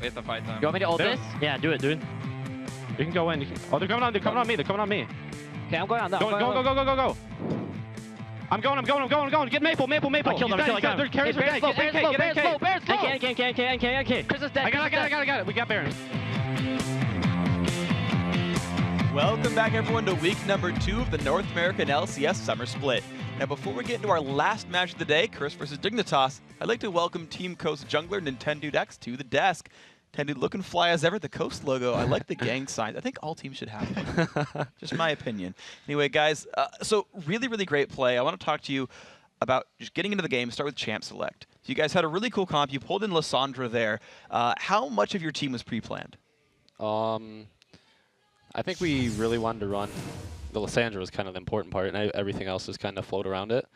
Wait the fight time. You want me to ult this? Yeah, do it, dude. You can go in. Oh, they're coming on. They're coming on me. They're coming on me. Okay, I'm going on that. Go. I'm going. Get Maple. I killed him. They're carries Bear's slow. NK. Chris is dead. I got it. We got Baron. Welcome back, everyone, to week number 2 of the North American LCS Summer Split. Now, before we get into our last match of the day, Curse versus Dignitas, I'd like to welcome Team Coast jungler Nintendudex to the desk. Nintendude looking fly as ever, the Coast logo. I like the gang signs. I think all teams should have one. Just my opinion. Anyway, guys, so really, really great play. I want to talk to you about just getting into the game. Start with Champ Select. So you guys had a really cool comp. You pulled in Lissandra there. How much of your team was pre-planned? I think we really wanted to run. The Lissandra was kind of the important part, and everything else just kind of flowed around it.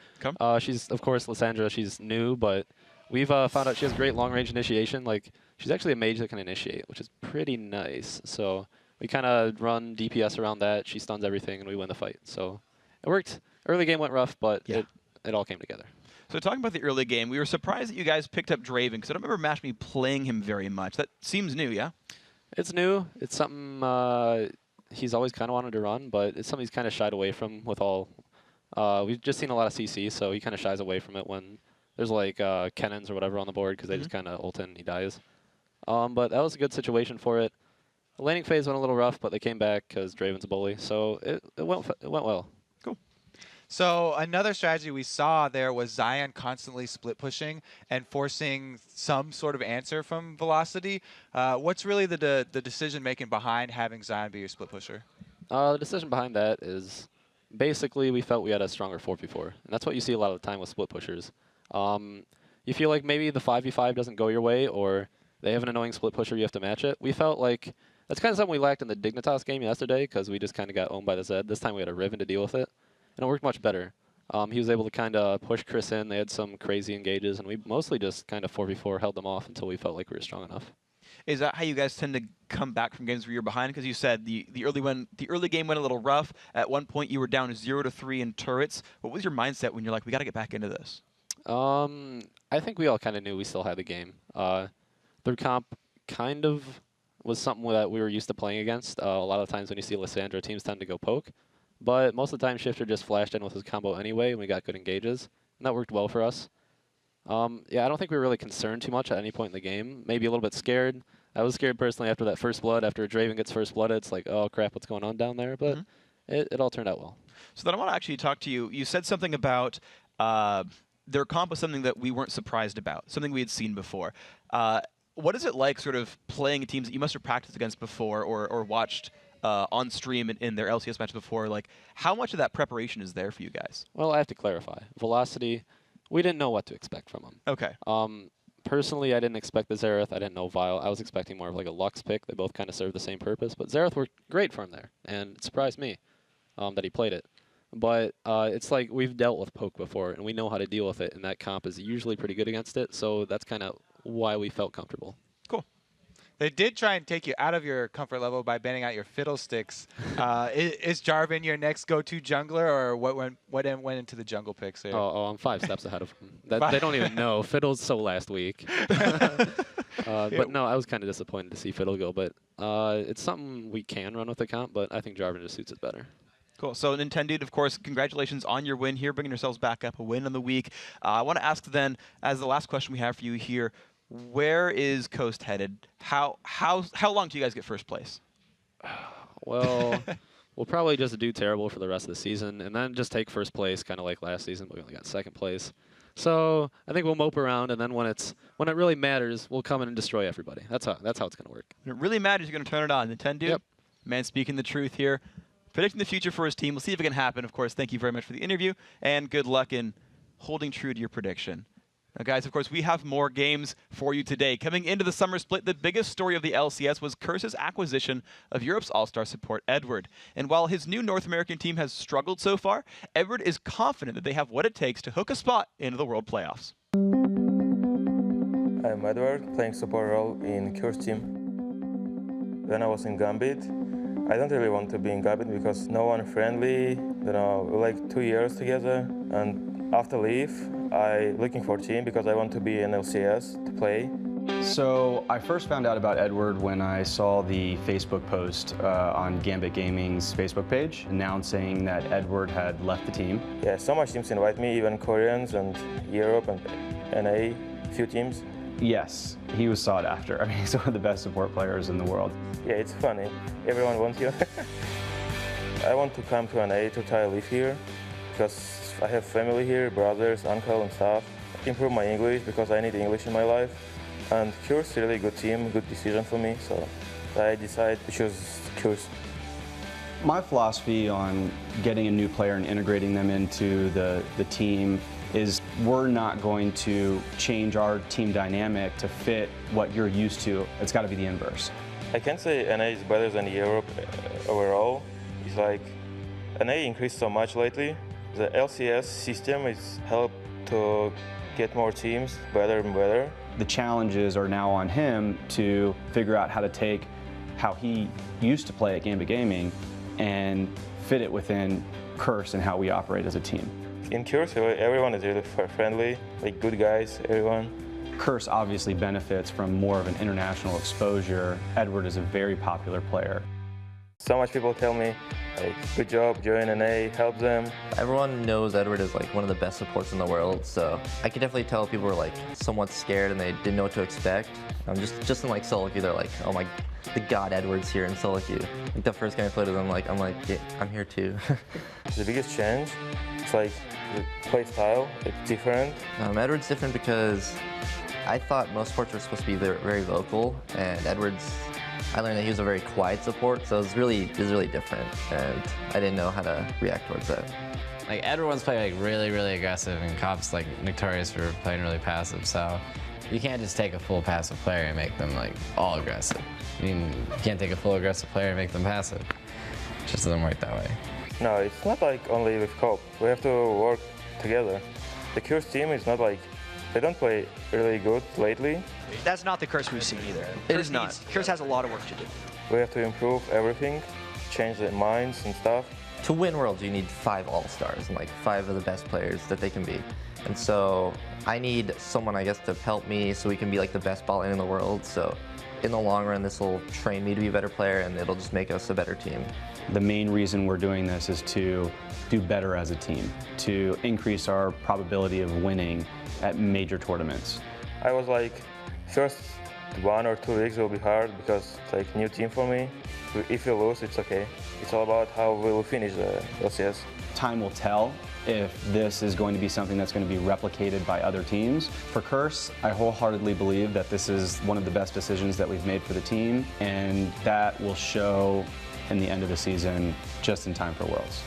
She's, of course, Lissandra. She's new, but we've found out she has great long-range initiation. Like, she's actually a mage that can initiate, which is pretty nice. So we kind of run DPS around that. She stuns everything, and we win the fight. So it worked. Early game went rough, but it all came together. So talking about the early game, we were surprised that you guys picked up Draven, because I don't remember MashMe playing him very much. That seems new, yeah? It's new. It's something he's always kind of wanted to run, but it's something he's kind of shied away from with all. We've just seen a lot of CC, so he kind of shies away from it when there's like cannons or whatever on the board, because they just kind of ult in and he dies. But that was a good situation for it. The laning phase went a little rough, but they came back because Draven's a bully, so it went well. Cool. So another strategy we saw there was Zion constantly split pushing and forcing some sort of answer from Velocity. What's really the decision making behind having Zion be your split pusher? The decision behind that is basically we felt we had a stronger 4v4, and that's what you see a lot of the time with split pushers. You feel like maybe the 5v5 doesn't go your way, or they have an annoying split pusher, you have to match it. We felt like that's kind of something we lacked in the Dignitas game yesterday, because we just kind of got owned by the Zed. This time we had a Riven to deal with it, and it worked much better. He was able to kind of push Chris in. They had some crazy engages, and we mostly just kind of 4v4 held them off until we felt like we were strong enough. Is that how you guys tend to come back from games where you're behind? Because you said the early game went a little rough. At one point, you were down 0-3 in turrets. What was your mindset when you're like, we got to get back into this? I think we all kind of knew we still had the game. Third comp kind of was something that we were used to playing against. A lot of times when you see Lissandra, teams tend to go poke. But most of the time, Shifter just flashed in with his combo anyway, and we got good engages. And that worked well for us. Yeah, I don't think we were really concerned too much at any point in the game. Maybe a little bit scared. I was scared personally after that first blood. After Draven gets first blooded, it's like, oh crap, what's going on down there? But it all turned out well. So then I want to actually talk to you. You said something about their comp was something that we weren't surprised about, something we had seen before. What is it like sort of playing teams that you must have practiced against before or watched on stream in their LCS match before? Like, how much of that preparation is there for you guys? Well, I have to clarify. Velocity, we didn't know what to expect from them. Okay. Personally, I didn't expect the Xerath. I didn't know Vile. I was expecting more of like a Lux pick. They both kind of serve the same purpose. But Xerath worked great for him there, and it surprised me that he played it. But it's like we've dealt with poke before, and we know how to deal with it, and that comp is usually pretty good against it. So that's kind of why we felt comfortable. Cool. They did try and take you out of your comfort level by banning out your fiddlesticks. Is Jarvan your next go-to jungler, or what went into the jungle picks here? Oh, I'm 5 steps ahead of them. They don't even know. Fiddle's so last week. But no, I was kind of disappointed to see Fiddle go. But it's something we can run with the comp, but I think Jarvan just suits it better. Cool. So Nintendude, of course, congratulations on your win here, bringing yourselves back up, a win on the week. I want to ask then, as the last question we have for you here, where is Coast headed? How long do you guys get first place? Well, we'll probably just do terrible for the rest of the season, and then just take first place, kind of like last season, but we only got second place. So I think we'll mope around, and then when it really matters, we'll come in and destroy everybody. That's how it's going to work. When it really matters, you're going to turn it on. Nintendude, yep. Man speaking the truth here. Predicting the future for his team. We'll see if it can happen. Of course, thank you very much for the interview, and good luck in holding true to your prediction. Now, guys, of course, we have more games for you today. Coming into the summer split, the biggest story of the LCS was Curse's acquisition of Europe's all-star support, Edward. And while his new North American team has struggled so far, Edward is confident that they have what it takes to hook a spot into the World Playoffs. I'm Edward, playing support role in Curse team. When I was in Gambit, I don't really want to be in Gambit because no one friendly, we're like 2 years together, and after leave, I looking for a team because I want to be in LCS to play. So I first found out about Edward when I saw the Facebook post on Gambit Gaming's Facebook page announcing that Edward had left the team. Yeah, so much teams invite me, even Koreans and Europe and NA, few teams. Yes, he was sought after. I mean, he's one of the best support players in the world. Yeah, it's funny. Everyone wants you. I want to come to NA to try to live here because I have family here, brothers, uncle and stuff. Improve my English because I need English in my life. And Curse is a really good team, good decision for me, so I decided to choose Curse. My philosophy on getting a new player and integrating them into the team is we're not going to change our team dynamic to fit what you're used to. It's got to be the inverse. I can't say NA is better than Europe overall. It's like NA increased so much lately. The LCS system is helped to get more teams better and better. The challenges are now on him to figure out how to take how he used to play at Gambit Gaming and fit it within Curse and how we operate as a team. In Curse, everyone is really friendly, like good guys, everyone. Curse obviously benefits from more of an international exposure. Edward is a very popular player. So much people tell me, like, good job, join NA, help them. Everyone knows Edward is like one of the best supports in the world, so I can definitely tell people were like somewhat scared and they didn't know what to expect. Just in like solo queue, they're like, oh my, the god Edward's here in solo queue. Like the first game I played with him, I'm like, yeah, I'm here too. The biggest change, it's like the play style, it's different. Edward's different because I thought most supports were supposed to be very vocal, and Edward's, I learned that he was a very quiet support, so it was really different, and I didn't know how to react towards that. Like, everyone's playing like really aggressive, and Cop's like notorious for playing really passive, so you can't just take a full passive player and make them like all aggressive. I mean, you can't take a full aggressive player and make them passive. It just doesn't work that way. No, it's not like only with Cop. We have to work together. The Curse team is not like, they don't play really good lately. That's not the Curse we've seen either. It is not. Curse has a lot of work to do. We have to improve everything, change their minds and stuff. To win Worlds, you need 5 all-stars and like 5 of the best players that they can be. And so I need someone, I guess, to help me so we can be like the best ball lane in the world. So in the long run, this will train me to be a better player, and it'll just make us a better team. The main reason we're doing this is to do better as a team, to increase our probability of winning at major tournaments. I was like, first 1 or 2 weeks will be hard because it's like new team for me. If you lose, it's okay. It's all about how we'll finish the LCS. Time will tell if this is going to be something that's going to be replicated by other teams. For Curse, I wholeheartedly believe that this is one of the best decisions that we've made for the team, and that will show in the end of the season, just in time for Worlds.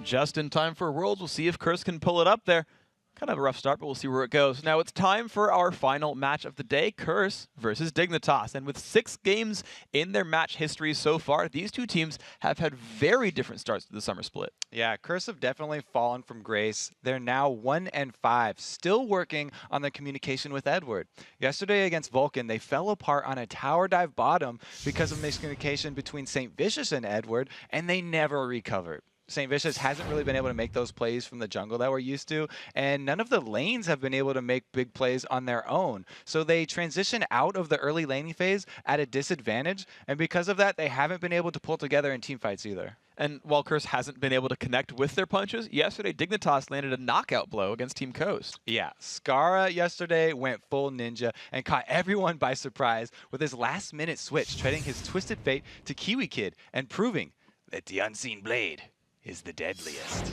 Just in time for Worlds. We'll see if Curse can pull it up there. Kind of a rough start, but we'll see where it goes. Now it's time for our final match of the day, Curse versus Dignitas. And with 6 games in their match history so far, these two teams have had very different starts to the summer split. Yeah, Curse have definitely fallen from grace. They're now 1-5, still working on the communication with Edward. Yesterday against Vulcan, they fell apart on a tower dive bottom because of miscommunication between St. Vicious and Edward, and they never recovered. St. Vicious hasn't really been able to make those plays from the jungle that we're used to, and none of the lanes have been able to make big plays on their own. So they transition out of the early laning phase at a disadvantage, and because of that, they haven't been able to pull together in team fights either. And while Curse hasn't been able to connect with their punches, yesterday Dignitas landed a knockout blow against Team Coast. Yeah, Skara yesterday went full ninja and caught everyone by surprise with his last-minute switch, trading his Twisted Fate to Kiwi Kid and proving that the Unseen Blade is the deadliest.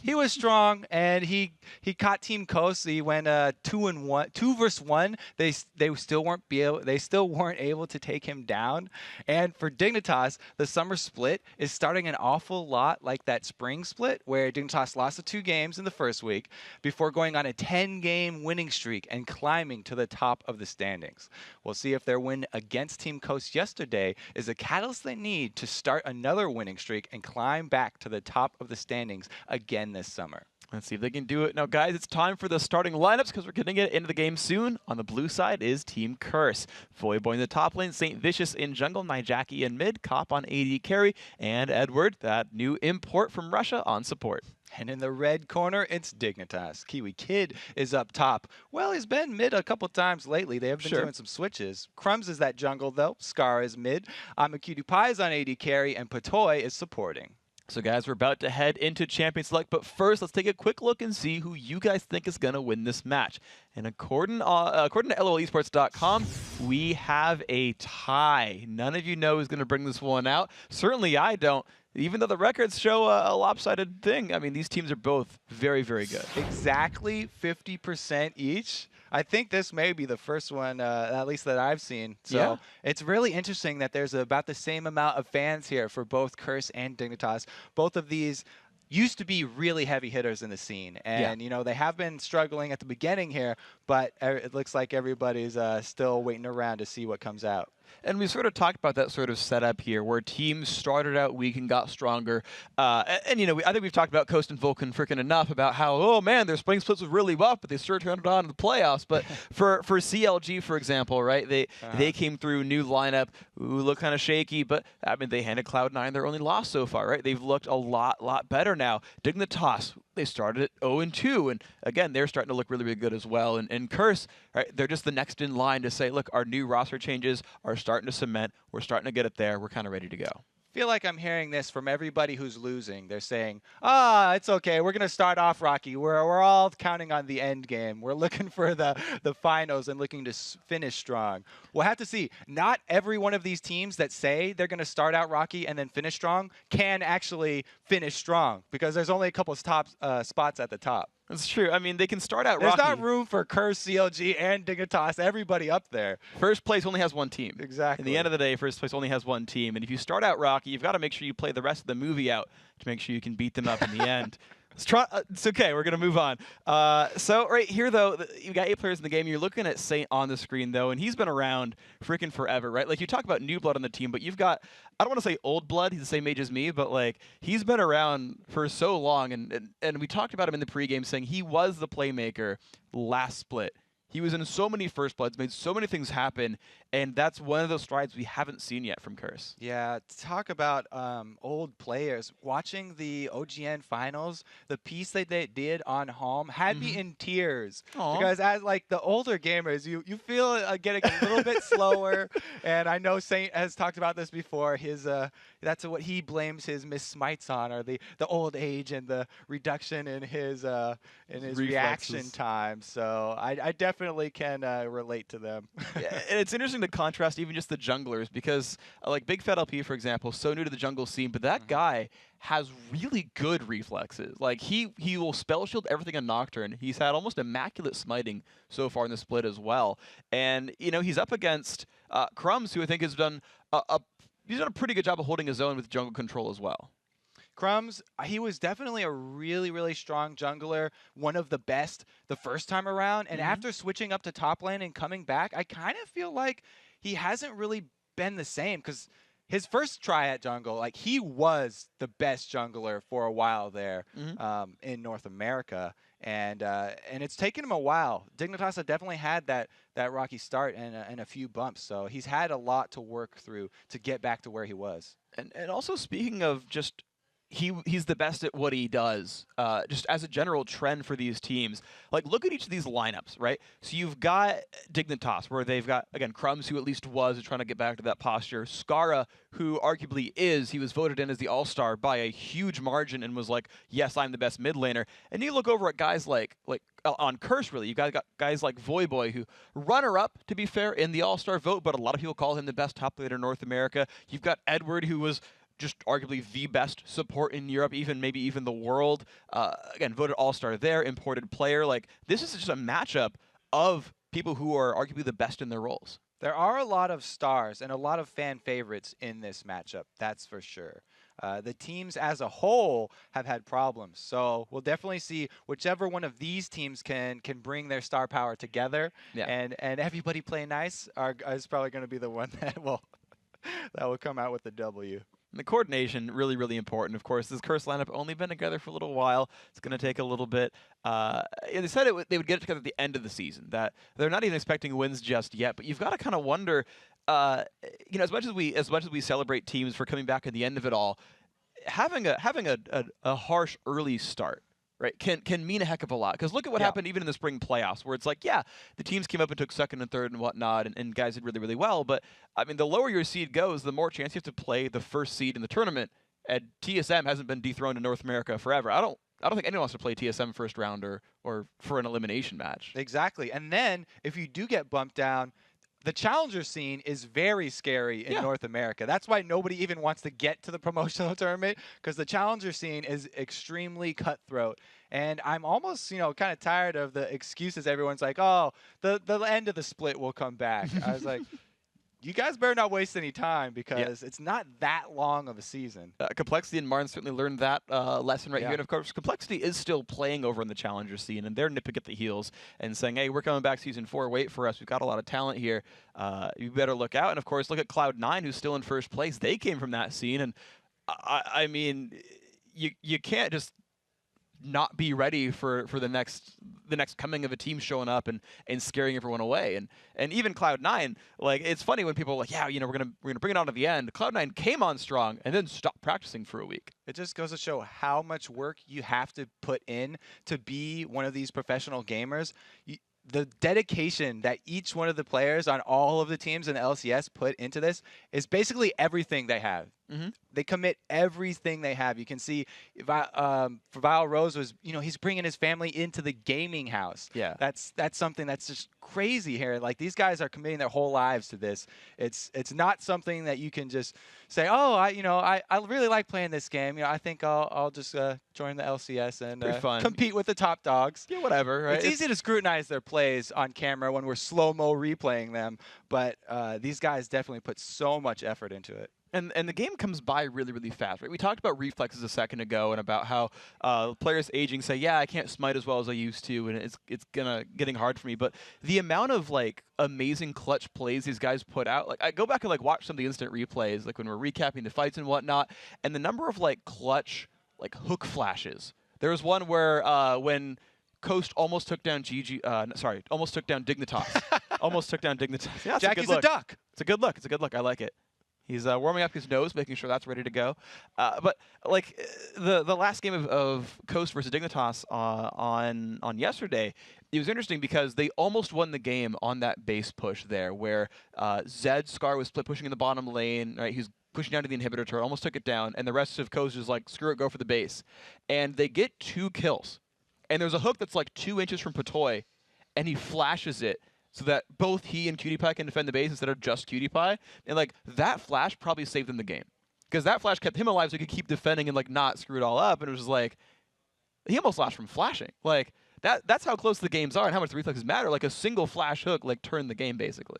He was strong, and he caught Team Coast. He went 2 versus 1. They still weren't able to take him down. And for Dignitas, the summer split is starting an awful lot like that spring split, where Dignitas lost the 2 games in the first week before going on a 10-game winning streak and climbing to the top of the standings. We'll see if their win against Team Coast yesterday is a catalyst they need to start another winning streak and climb back to the top of the standings again this summer. Let's see if they can do it. Now, guys, it's time for the starting lineups because we're getting it into the game soon. On the blue side is Team Curse. Foyboy in the top lane, St. Vicious in jungle, Nijaki in mid, Cop on AD carry, and Edward, that new import from Russia, on support. And in the red corner, it's Dignitas. Kiwi Kid is up top. Well, he's been mid a couple times lately. They have been doing some switches. Crumbs is that jungle, though. Scar is mid. Amacutie Pie is on AD carry, and Patoy is supporting. So, guys, we're about to head into Champion Select, but first, let's take a quick look and see who you guys think is going to win this match. And according to LOLesports.com, we have a tie. None of you know who's going to bring this one out. Certainly I don't. Even though the records show a lopsided thing, I mean, these teams are both very, very good. Exactly 50% each. I think this may be the first one, at least that I've seen. So it's really interesting that there's about the same amount of fans here for both Curse and Dignitas. Both of these used to be really heavy hitters in the scene. And, you know, they have been struggling at the beginning here, but it looks like everybody's still waiting around to see what comes out. And we sort of talked about that sort of setup here, where teams started out weak and got stronger. And you know, I think we've talked about Coast and Vulcan freaking enough about how, oh man, their spring splits was really rough, but they sure turned it on in the playoffs. But for CLG, for example, right, they came through, new lineup, look kind of shaky, but I mean, they handed Cloud9 their only loss so far, right? They've looked a lot better now. Dignitas, they started at 0-2, and again, they're starting to look really, really good as well. And Curse, right, they're just the next in line to say, look, our new roster changes are starting to cement. We're starting to get it there. We're kind of ready to go. I feel like I'm hearing this from everybody who's losing. They're saying, it's okay. We're going to start off rocky. We're all counting on the end game. We're looking for the finals and looking to finish strong. We'll have to see. Not every one of these teams that say they're going to start out rocky and then finish strong can actually finish strong, because there's only a couple of top spots at the top. That's true. I mean, they can start out rocky. There's not room for Curse, CLG, and Dignitas, everybody up there. First place only has one team. Exactly. At the end of the day, first place only has one team. And if you start out rocky, you've got to make sure you play the rest of the movie out to make sure you can beat them up in the end. Let's try. It's okay. We're going to move on. So right here, though, you've got 8 players in the game. You're looking at Saint on the screen, though, and he's been around freaking forever, right? Like, you talk about new blood on the team, but you've got, I don't want to say old blood. He's the same age as me, but, like, he's been around for so long. And we talked about him in the pregame saying he was the playmaker last split. He was in so many first bloods, made so many things happen, and that's one of those strides we haven't seen yet from Curse. Yeah, talk about old players. Watching the OGN finals, the piece that they did on Home had me in tears. Because as like the older gamers, you feel getting a little bit slower. And I know Saint has talked about this before. His that's what he blames his miss smites on, or the old age and the reduction in his reaction time. So I definitely can relate to them. Yeah, and it's interesting to contrast even just the junglers, because like Big Fat LP, for example, so new to the jungle scene, but that guy has really good reflexes. Like he will spell shield everything in Nocturne. He's had almost immaculate smiting so far in the split as well. And you know, he's up against Crumbs, who I think has done a pretty good job of holding his own with jungle control as well. Crumbs, he was definitely a really, really strong jungler, one of the best the first time around. And after switching up to top lane and coming back, I kind of feel like he hasn't really been the same, because his first try at jungle, like, he was the best jungler for a while there in North America. And it's taken him a while. Dignitas definitely had that rocky start and a few bumps. So he's had a lot to work through to get back to where he was. And also, speaking of just he's the best at what he does, just as a general trend for these teams. Like, look at each of these lineups, right? So you've got Dignitas, where they've got, again, Crumbs, who at least was trying to get back to that posture. Skara, who arguably he was voted in as the all-star by a huge margin and was like, yes, I'm the best mid laner. And you look over at guys like on Curse, really, you've got guys like Voyboy, who runner-up, to be fair, in the all-star vote, but a lot of people call him the best top laner in North America. You've got Edward, who was just arguably the best support in Europe, maybe even the world. Again, voted all-star there, imported player. Like, this is just a matchup of people who are arguably the best in their roles. There are a lot of stars and a lot of fan favorites in this matchup, that's for sure. The teams as a whole have had problems, so we'll definitely see whichever one of these teams can bring their star power together, and everybody play nice is probably going to be the one that will come out with the W. And the coordination, really, really important. Of course, this Curse lineup only been together for a little while. It's going to take a little bit. They said they would get it together at the end of the season. That they're not even expecting wins just yet. But you've got to kind of wonder, you know, as much as we celebrate teams for coming back at the end of it all, having a harsh early start, right, can mean a heck of a lot. Because look at what happened even in the spring playoffs, where it's like, yeah, the teams came up and took second and third and whatnot, and guys did really, really well. But I mean, the lower your seed goes, the more chance you have to play the first seed in the tournament. And TSM hasn't been dethroned in North America forever. I don't think anyone wants to play TSM first round or for an elimination match. Exactly. And then if you do get bumped down, the challenger scene is very scary in North America. That's why nobody even wants to get to the promotional tournament, because the challenger scene is extremely cutthroat. And I'm almost, kind of tired of the excuses. Everyone's like, oh, the end of the split will come back. I was like, you guys better not waste any time, because it's not that long of a season. Complexity and Martin certainly learned that lesson right here. And of course, Complexity is still playing over in the challenger scene, and they're nipping at the heels and saying, hey, we're coming back season 4. Wait for us. We've got a lot of talent here. You better look out. And of course, look at Cloud9, who's still in first place. They came from that scene. And I mean, you can't just not be ready for the next coming of a team showing up and scaring everyone away. And even Cloud9, like, it's funny when people are like, yeah, we're gonna bring it on to the end. Cloud9 came on strong and then stopped practicing for a week. It just goes to show how much work you have to put in to be one of these professional gamers. The dedication that each one of the players on all of the teams in the LCS put into this is basically everything they have. They commit everything they have. You can see for Vile Rose was, he's bringing his family into the gaming house. Yeah. That's something that's just crazy here. Like, these guys are committing their whole lives to this. It's not something that you can just say, oh, I really like playing this game. I think I'll just join the LCS and compete with the top dogs. Yeah, whatever. Right? It's easy to scrutinize their plays on camera when we're slow-mo replaying them, but these guys definitely put so much effort into it. And the game comes by really, really fast, right? We talked about reflexes a second ago and about how players aging say, yeah, I can't smite as well as I used to, and it's getting hard for me. But the amount of, like, amazing clutch plays these guys put out, like, I go back and, like, watch some of the instant replays, like when we're recapping the fights and whatnot, and the number of, like, clutch, like, hook flashes. There was one where when Coast almost took down almost took down Dignitas. Almost took down Dignitas. Yeah, Jackie's a duck. It's a good look. It's a good look. I like it. He's warming up his nose, making sure that's ready to go. But like the last game of Coast versus Dignitas on yesterday, it was interesting because they almost won the game on that base push there, where Zed Scar was split pushing in the bottom lane. Right, he's pushing down to the inhibitor turret, almost took it down, and the rest of Coast is like, screw it, go for the base, and they get 2 kills. And there's a hook that's like 2 inches from Patoy, and he flashes it, so that both he and QtPie can defend the base instead of just QtPie. And, like, that flash probably saved them the game. Because that flash kept him alive so he could keep defending and, like, not screw it all up. And it was just like, he almost lost from flashing. Like, that's how close the games are and how much the reflexes matter. Like, a single flash hook, like, turned the game, basically.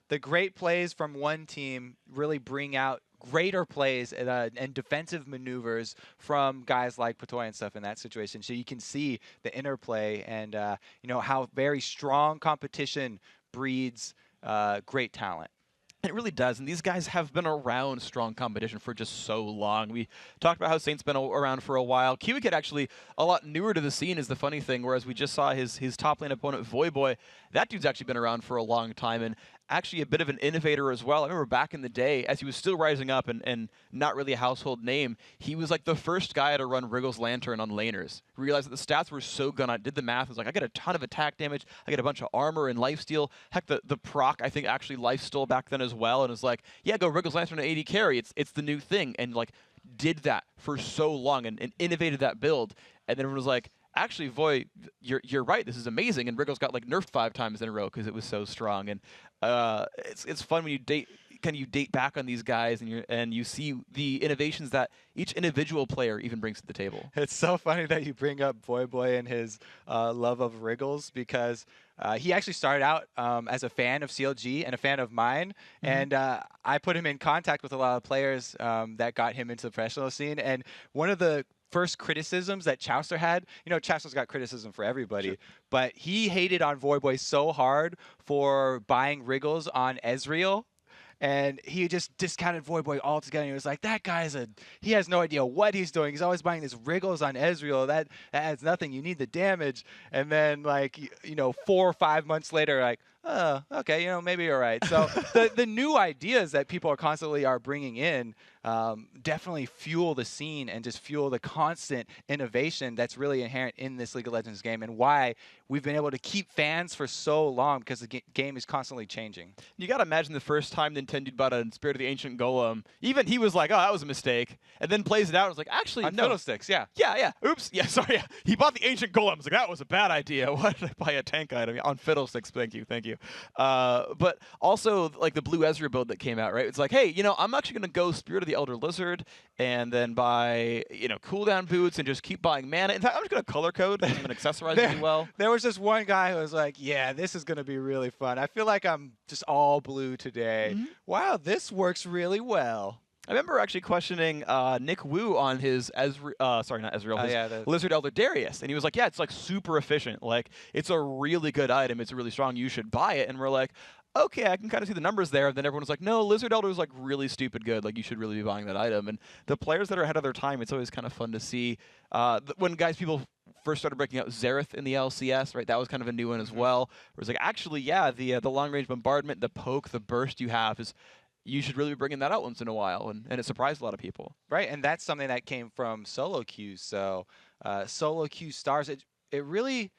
The great plays from one team really bring out greater plays and defensive maneuvers from guys like Patoy and stuff in that situation. So you can see the interplay and how very strong competition breeds great talent. It really does, and these guys have been around strong competition for just so long. We talked about how Saint's been around for a while. Kiwikid actually a lot newer to the scene is the funny thing, whereas we just saw his top lane opponent, Voyboy. That dude's actually been around for a long time, and actually a bit of an innovator as well. I remember back in the day, as he was still rising up and not really a household name, he was like the first guy to run Wriggle's Lantern on laners. Realized that the stats were so good. I did the math. I was like, I get a ton of attack damage. I get a bunch of armor and lifesteal. Heck, the proc, I think, actually lifesteal back then as well. And it was like, yeah, go Wriggle's Lantern to AD carry. It's the new thing. And, like, did that for so long and innovated that build. And then everyone was like, actually, Voy, you're right. This is amazing. And Wriggle's got, like, nerfed 5 times in a row because it was so strong. And it's fun when you date back on these guys and you see the innovations that each individual player even brings to the table. It's so funny that you bring up Voyboy and his love of Wriggles, because he actually started out as a fan of CLG and a fan of mine, and I put him in contact with a lot of players that got him into the professional scene. And one of the first criticisms that Chaucer had, Chaucer's got criticism for everybody, but he hated on Voyboy so hard for buying Wriggles on Ezreal. And he just discounted Voyboy altogether. He was like, that guy's he has no idea what he's doing. He's always buying these Wriggles on Ezreal. That adds nothing. You need the damage. And then, 4 or 5 months later, like, okay, you know, maybe you're right. So the new ideas that people are constantly bringing in definitely fuel the scene and just fuel the constant innovation that's really inherent in this League of Legends game, and why we've been able to keep fans for so long, because the game is constantly changing. You got to imagine the first time Nintendo bought a Spirit of the Ancient Golem, even he was like, oh, that was a mistake, and then plays it out and was like, actually, On no. Fiddlesticks, yeah. Yeah. Oops. Yeah, sorry. Yeah. He bought the Ancient Golem. I was like, that was a bad idea. Why did I buy a tank item? Yeah, on Fiddlesticks, thank you. But also, like, the Blue Ezra build that came out, right? It's like, hey, you know, I'm actually going to go Spirit of the Elder Lizard and then buy, you know, cooldown boots and just keep buying mana. In fact, I'm just going to color code and I'm going to accessorize really well. There was just one guy who was like, yeah, this is going to be really fun. I feel like I'm just all blue today. Wow, this works really well. I remember actually questioning Nick Wu on his Lizard Elder Darius, and he was like, yeah, it's like super efficient. Like, it's a really good item. It's really strong. You should buy it. And we're like, okay, I can kind of see the numbers there. And then everyone was like, no, Lizard Elder is like really stupid good. Like, you should really be buying that item. And the players that are ahead of their time, it's always kind of fun to see. When people first started breaking out Xerath in the LCS, right? That was kind of a new one as well. Where it's like, actually, yeah, the long-range bombardment, the poke, the burst you have is... You should really be bringing that out once in a while, and it surprised a lot of people. Right, and that's something that came from solo queues. So solo queue stars, it really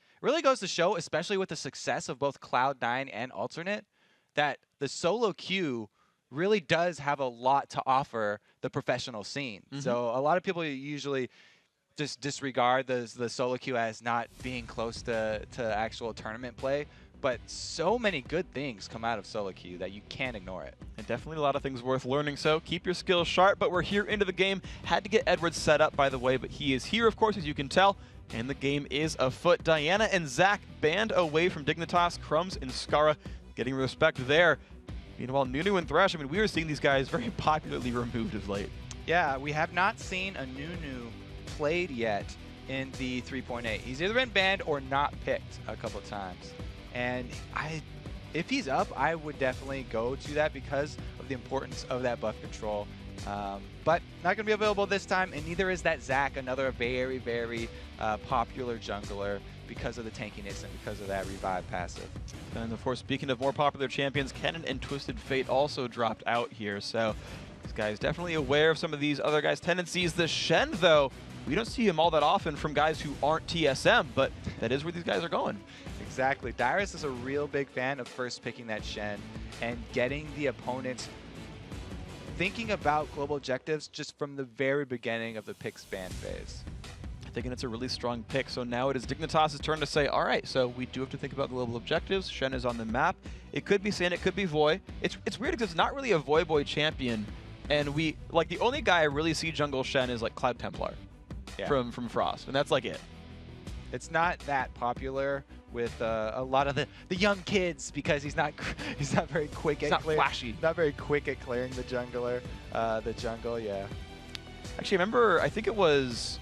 goes to show, especially with the success of both Cloud9 and Alternate, that the solo queue really does have a lot to offer the professional scene. So a lot of people usually just disregard the solo queue as not being close to actual tournament play. But so many good things come out of solo queue that you can't ignore it. And definitely a lot of things worth learning, so keep your skills sharp. But we're here into the game. Had to get Edward set up, by the way, but he is here, of course, as you can tell. And the game is afoot. Diana and Zach banned away from Dignitas, Crumbs, and Skara getting respect there. Meanwhile, Nunu and Thresh, I mean, we are seeing these guys very popularly removed of late. Yeah, we have not seen a Nunu played yet in the 3.8. He's either been banned or not picked a couple times. And if he's up, I would definitely go to that because of the importance of that buff control. But not going to be available this time, and neither is that Zach, another very, very popular jungler because of the tankiness and because of that revive passive. And of course, speaking of more popular champions, Kennen and Twisted Fate also dropped out here. So this guy is definitely aware of some of these other guys' tendencies. The Shen, though, we don't see him all that often from guys who aren't TSM, but that is where these guys are going. Exactly. Dyrus is a real big fan of first picking that Shen and getting the opponents thinking about global objectives just from the very beginning of the pick span phase. Thinking it's a really strong pick, so now it is Dignitas' turn to say, all right, so we do have to think about global objectives. Shen is on the map. It could be Sand, it could be Voy. It's weird because it's not really a Voy Boy champion, and the only guy I really see jungle Shen is like Cloud Templar from Frost, and that's like it. It's not that popular with a lot of the young kids because he's not very quick at clearing. Flashy. Not very quick at clearing the jungler. The jungle, yeah. Actually, I remember, I think it was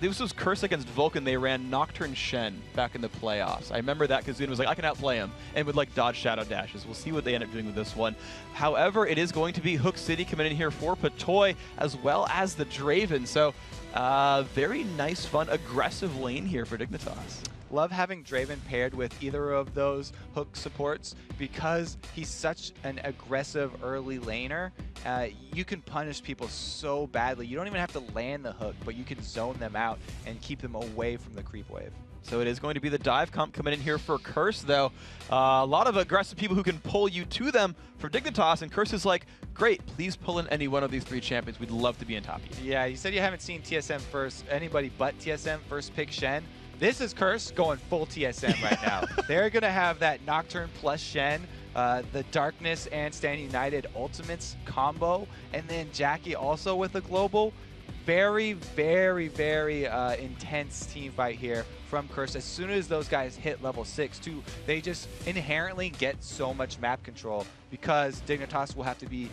this was Curse against Vulcan. They ran Nocturne Shen back in the playoffs. I remember that because Zune was like, I can outplay him, and would like dodge shadow dashes. We'll see what they end up doing with this one. However, it is going to be Hook City coming in here for Patoy as well as the Draven. So very nice, fun, aggressive lane here for Dignitas. Love having Draven paired with either of those hook supports because he's such an aggressive early laner. You can punish people so badly. You don't even have to land the hook, but you can zone them out and keep them away from the creep wave. So it is going to be the dive comp coming in here for Curse, though. A lot of aggressive people who can pull you to them for Dignitas, and Curse is like, great, please pull in any one of these three champions. We'd love to be on top of you. Yeah, you said you haven't seen TSM first, anybody but TSM first pick Shen. This is Curse going full TSM right now. They're going to have that Nocturne plus Shen, the Darkness and Stand United Ultimates combo, and then Jackie also with a global. Very, very, very intense team fight here from Curse. As soon as those guys hit level 6, too, they just inherently get so much map control because Dignitas will have to be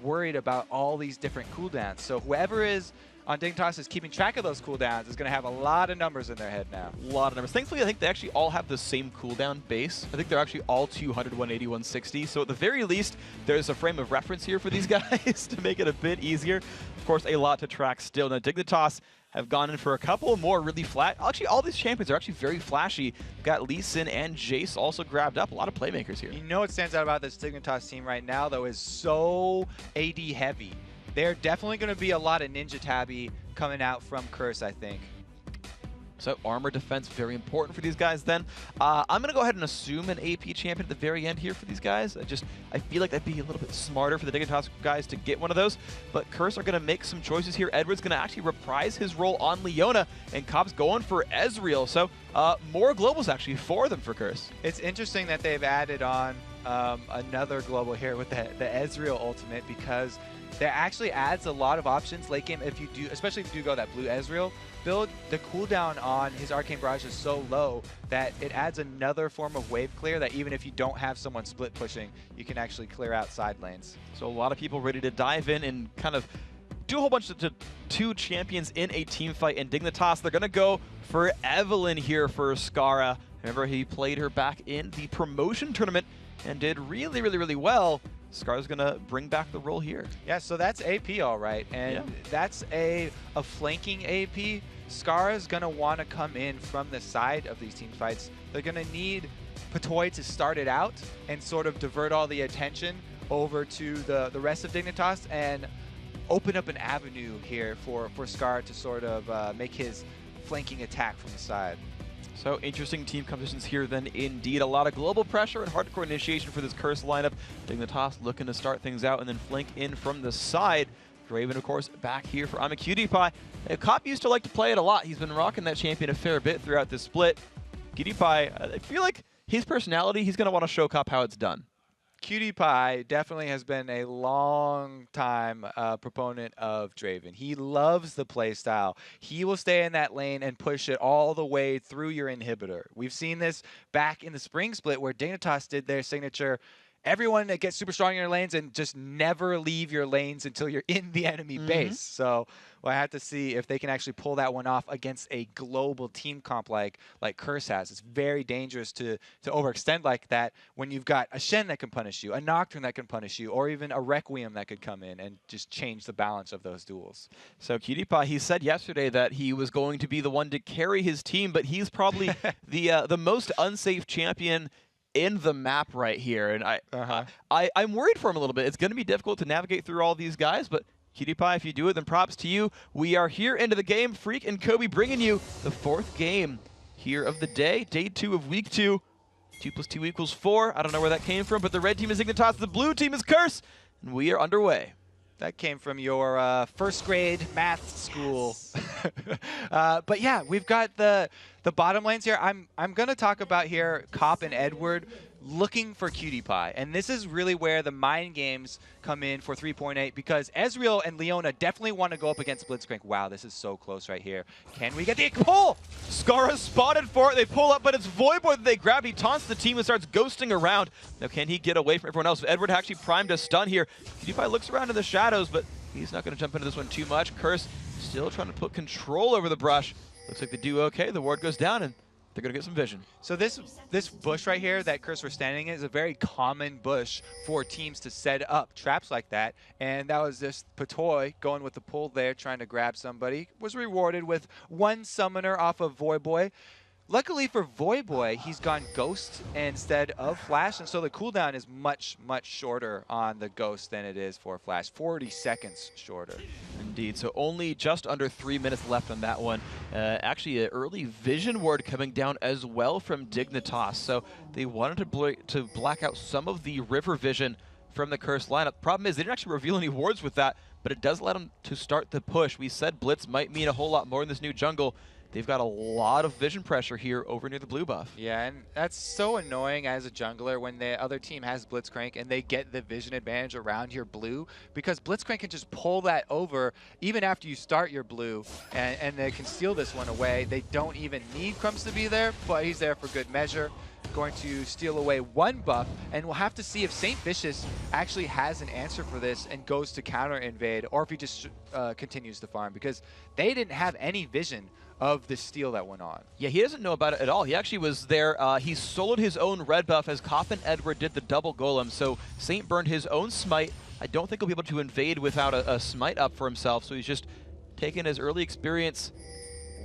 worried about all these different cooldowns. So whoever is on Dignitas is keeping track of those cooldowns is going to have a lot of numbers in their head now. A lot of numbers. Thankfully, I think they actually all have the same cooldown base. I think they're actually all 200, 180, 160. So at the very least, there's a frame of reference here for these guys to make it a bit easier. Of course, a lot to track still. Now, Dignitas have gone in for a couple more really flat. Actually, all these champions are actually very flashy. We've got Lee Sin and Jace also grabbed up. A lot of playmakers here. You know what stands out about this Dignitas team right now, though, is so AD heavy. They're definitely going to be a lot of Ninja Tabby coming out from Curse, I think. So armor defense, very important for these guys then. I'm going to go ahead and assume an AP champion at the very end here for these guys. I feel like that'd be a little bit smarter for the Dignitas guys to get one of those. But Curse are going to make some choices here. Edward's going to actually reprise his role on Leona, and Cobb's going for Ezreal. So more globals actually for them for Curse. It's interesting that they've added on another global here with the Ezreal ultimate, because that actually adds a lot of options late game. If you do, especially if you do go that blue Ezreal build, the cooldown on his Arcane Barrage is so low that it adds another form of wave clear that even if you don't have someone split pushing, you can actually clear out side lanes. So a lot of people ready to dive in and kind of do a whole bunch of two champions in a team fight. And Dignitas, they're going to go for Evelynn here for Skara. Remember, he played her back in the promotion tournament and did really, really, really well. Scar's gonna bring back the role here. Yeah, so that's AP all right, and that's a flanking AP. Scar's gonna want to come in from the side of these team fights. They're gonna need Patoy to start it out and sort of divert all the attention over to the rest of Dignitas and open up an avenue here for Scar to sort of make his flanking attack from the side. So interesting team compositions here then indeed. A lot of global pressure and hardcore initiation for this Curse lineup. Dignitas looking to start things out and then flank in from the side. Draven, of course, back here for Cutie-Pie. Cop used to like to play it a lot. He's been rocking that champion a fair bit throughout this split. Cutie-Pie, I feel like his personality, he's going to want to show Cop how it's done. Cutie-Pie definitely has been a long time proponent of Draven. He loves the play style. He will stay in that lane and push it all the way through your inhibitor. We've seen this back in the spring split where Dignitas did their signature. Everyone that gets super strong in your lanes and just never leave your lanes until you're in the enemy base. So we'll have to see if they can actually pull that one off against a global team comp like Curse has. It's very dangerous to overextend like that when you've got a Shen that can punish you, a Nocturne that can punish you, or even a Requiem that could come in and just change the balance of those duels. So Cutie-Pie, he said yesterday that he was going to be the one to carry his team, but he's probably the most unsafe champion in the map right here, and I'm worried for him a little bit. It's going to be difficult to navigate through all these guys, but Cutie-Pie, if you do it, then props to you. We are here into the game. Freak and Kobe bringing you the 4th game here of the day, day 2 of week 2. 2 + 2 = 4. I don't know where that came from, but the red team is Dignitas, the blue team is Curse, and we are underway. That came from your first grade math school. But yeah, we've got the bottom lanes here. I'm going to talk about here Cop and Edward looking for Cutie-Pie. And this is really where the mind games come in for 3.8, because Ezreal and Leona definitely want to go up against Blitzcrank. Wow, this is so close right here. Can we get the pull? Skara spotted for it. They pull up, but it's Voidboy that they grab. He taunts the team and starts ghosting around. Now, can he get away from everyone else? Edward actually primed a stun here. Cutie-Pie looks around in the shadows, but he's not going to jump into this one too much. Curse still trying to put control over the brush. Looks like they do okay. The ward goes down, and they're going to get some vision. So this bush right here that Curse was standing in is a very common bush for teams to set up traps like that. And that was just Patoy going with the pull there, trying to grab somebody. Was rewarded with 1 summoner off of Voidboy. Luckily for Voidboy, he's gone Ghost instead of Flash, and so the cooldown is much, much shorter on the Ghost than it is for Flash. 40 seconds shorter. Indeed, so only just under 3 minutes left on that one. Actually, an early vision ward coming down as well from Dignitas, so they wanted to black out some of the river vision from the Curse lineup. Problem is, they didn't actually reveal any wards with that, but it does let them to start the push. We said Blitz might mean a whole lot more in this new jungle. They've got a lot of vision pressure here over near the blue buff. Yeah, and that's so annoying as a jungler when the other team has Blitzcrank and they get the vision advantage around your blue, because Blitzcrank can just pull that over even after you start your blue, and they can steal this one away. They don't even need Crumbs to be there, but he's there for good measure. Going to steal away 1 buff, and we'll have to see if St. Vicious actually has an answer for this and goes to counter invade, or if he just continues to farm, because they didn't have any vision of the steal that went on. Yeah, he doesn't know about it at all. He actually was there. He soloed his own red buff as Koff and Edward did the double golem, so Saint burned his own smite. I don't think he'll be able to invade without a smite up for himself, so he's just taking his early experience.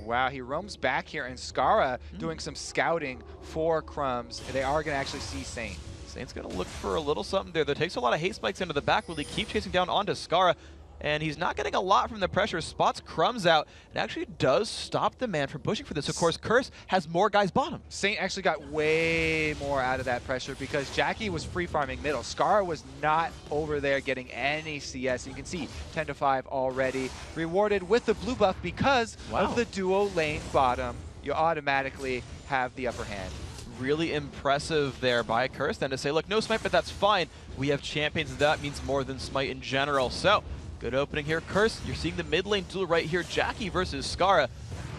Wow, he roams back here, and Skara doing some scouting for Crumbs. They are going to actually see Saint. Saint's going to look for a little something there. That takes a lot of hate spikes into the back. Will he keep chasing down onto Skara? And he's not getting a lot from the pressure. Spots Crumbs out. It actually does stop the man from pushing for this. Of course, Curse has more guys bottom. Saint actually got way more out of that pressure because Jackie was free farming middle. Skara was not over there getting any CS. You can see 10 to 5 already. Rewarded with the blue buff because of the duo lane bottom. You automatically have the upper hand. Really impressive there by Curse then to say, look, no Smite, but that's fine. We have champions, and that means more than Smite in general. So, good opening here. Curse, you're seeing the mid lane duel right here. Jackie versus Skara.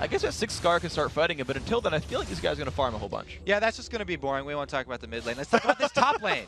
I guess at 6, Skara can start fighting him, but until then, I feel like this guy's going to farm a whole bunch. Yeah, that's just going to be boring. We won't talk about the mid lane. Let's talk about this top lane.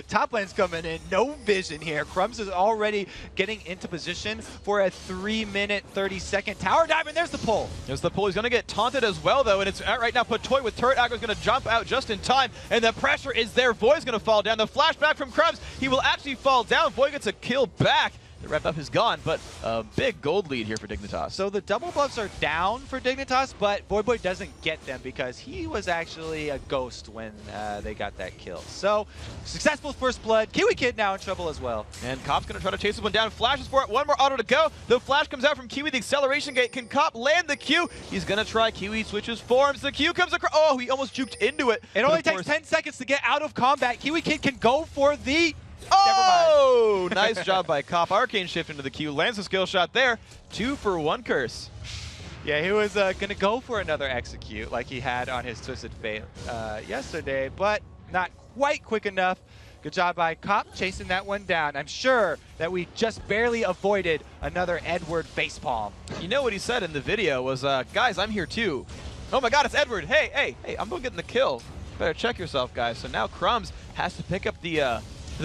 Top lane's coming in. No vision here. Crumbs is already getting into position for a 3-minute, 30-second tower dive, and there's the pull. There's the pull. He's going to get taunted as well, though, and it's out right now. Patoy with turret aggro is going to jump out just in time, and the pressure is there. Void's going to fall down. The flashback from Crumbs. He will actually fall down. Void gets a kill back. The rep up is gone, but a big gold lead here for Dignitas. So the double buffs are down for Dignitas, but Voidboy doesn't get them because he was actually a ghost when they got that kill. So successful first blood. Kiwi Kid now in trouble as well. And Cop's going to try to chase this one down. Flashes for it. One more auto to go. The flash comes out from Kiwi. The acceleration gate. Can Cop land the Q? He's going to try. Kiwi switches forms. The Q comes across. Oh, he almost juked into it. It only takes 10 seconds to get out of combat. Kiwi Kid can go for the... Oh, nice job by Cop. Arcane shift into the Q, lands a skill shot there. 2 for 1 Curse. Yeah, he was going to go for another execute like he had on his Twisted Fate yesterday, but not quite quick enough. Good job by Cop chasing that one down. I'm sure that we just barely avoided another Edward facepalm. You know what he said in the video was, guys, I'm here too. Oh my god, it's Edward. Hey, I'm going getting the kill. Better check yourself, guys. So now Crumbs has to pick up the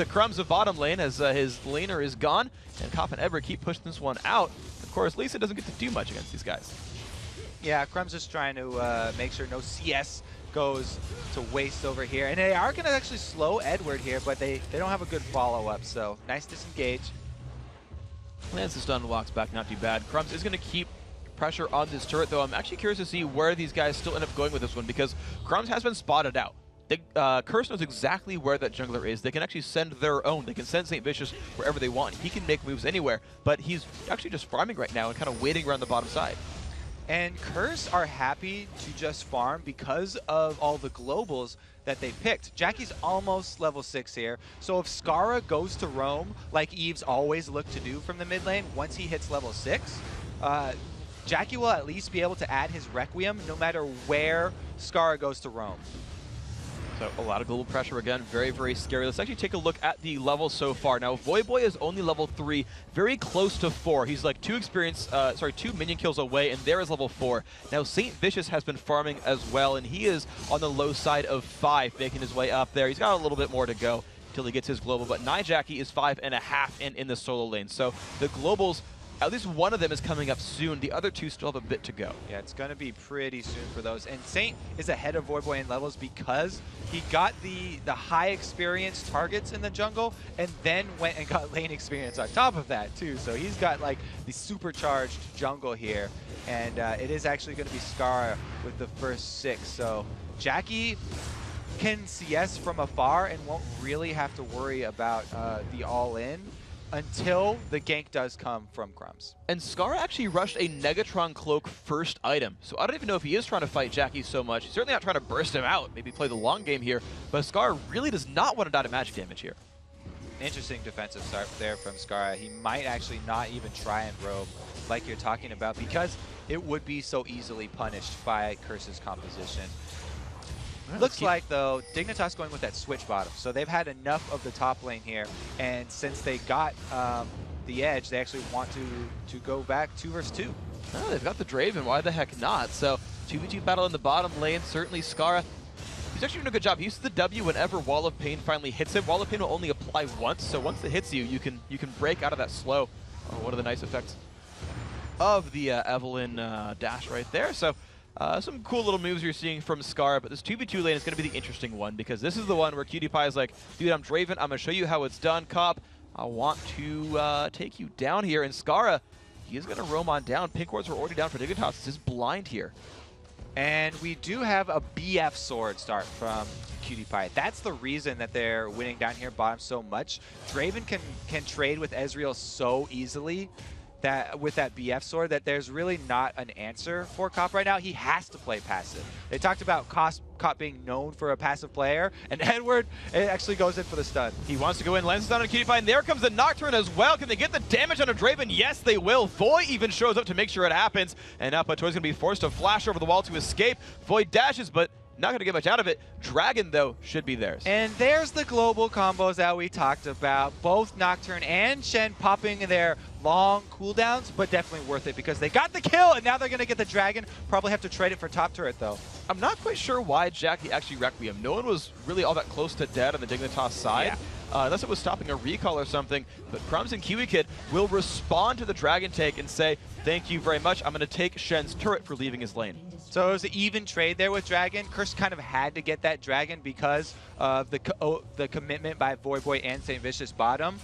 Crumbs of bottom lane as his laner is gone, and Cop and Edward keep pushing this one out. Of course, Lisa doesn't get to do much against these guys. Yeah, Crumbs is trying to make sure no CS goes to waste over here. And they are going to actually slow Edward here, but they don't have a good follow-up, so nice disengage. Lands the stun and walks back, not too bad. Crumbs is going to keep pressure on this turret, though. I'm actually curious to see where these guys still end up going with this one, because Crumbs has been spotted out. Curse knows exactly where that jungler is. They can actually send their own. They can send St. Vicious wherever they want. He can make moves anywhere, but he's actually just farming right now and kind of waiting around the bottom side. And Curse are happy to just farm because of all the globals that they picked. Jackie's almost level 6 here, so if Skara goes to roam, like Eve's always looked to do from the mid lane, once he hits level 6, Jackie will at least be able to add his Requiem no matter where Skara goes to roam. So a lot of global pressure again, very, very scary. Let's actually take a look at the levels so far. Now, Voyboy is only level 3, very close to 4. He's like 2 minion kills away, and there is level 4. Now, St. Vicious has been farming as well, and he is on the low side of 5, making his way up there. He's got a little bit more to go until he gets his global, but Jackie is 5.5 and in the solo lane. So the globals, at least one of them is coming up soon. The other 2 still have a bit to go. Yeah, it's going to be pretty soon for those. And Saint is ahead of Voyboy in levels because he got the high experience targets in the jungle and then went and got lane experience on top of that too. So he's got like the supercharged jungle here. And it is actually going to be Skara with the first 6. So Jackie can CS from afar and won't really have to worry about the all-in until the gank does come from Crumbs. And Skara actually rushed a Negatron Cloak first item, so I don't even know if he is trying to fight Jackie so much. He's certainly not trying to burst him out, maybe play the long game here, but Skara really does not want to die to magic damage here. Interesting defensive start there from Skara. He might actually not even try and roam like you're talking about because it would be so easily punished by Curse's composition. Looks like, though, Dignitas going with that switch bottom. So they've had enough of the top lane here, and since they got the edge, they actually want to go back 2 versus 2. Oh, they've got the Draven, why the heck not? So 2v2 battle in the bottom lane, certainly Skara. He's actually doing a good job. He uses the W whenever Wall of Pain finally hits him. Wall of Pain will only apply once, so once it hits you, you can break out of that slow. One of the nice effects of the Evelyn dash right there. So some cool little moves you're seeing from Skara, but this 2v2 lane is going to be the interesting one because this is the one where Cutie Pie is like, dude, I'm Draven, I'm going to show you how it's done, Cop. I want to take you down here. And Skara, He is going to roam on down. Pink wards were already down for Dignitas. This is blind here. And we do have a BF sword start from Cutie Pie. That's the reason that they're winning down here bottom so much. Draven can trade with Ezreal so easily that with that BF sword that there's really not an answer for Cop right now. He has to play passive. They talked about Cop being known for a passive player, and Edward actually goes in for the stun. He wants to go in, lands down on Cutie Pie, and there comes the Nocturne as well. Can they get the damage on a Draven? Yes, they will. Void even shows up to make sure it happens, and now Patoy's going to be forced to flash over the wall to escape. Void dashes, but not going to get much out of it. Dragon, though, should be theirs. And there's the global combos that we talked about. Both Nocturne and Shen popping their long cooldowns, but definitely worth it because they got the kill, and now they're going to get the Dragon. Probably have to trade it for top turret, though. I'm not quite sure why Jackie actually Requiem. No one was really all that close to dead on the Dignitas side. Yeah. Unless it was stopping a recall or something. But Crumbs and Kiwi Kid will respond to the Dragon take and say, thank you very much. I'm going to take Shen's turret for leaving his lane. So it was an even trade there with Dragon. Curse kind of had to get that Dragon because of the commitment by Void Boy and St. Vicious bottom.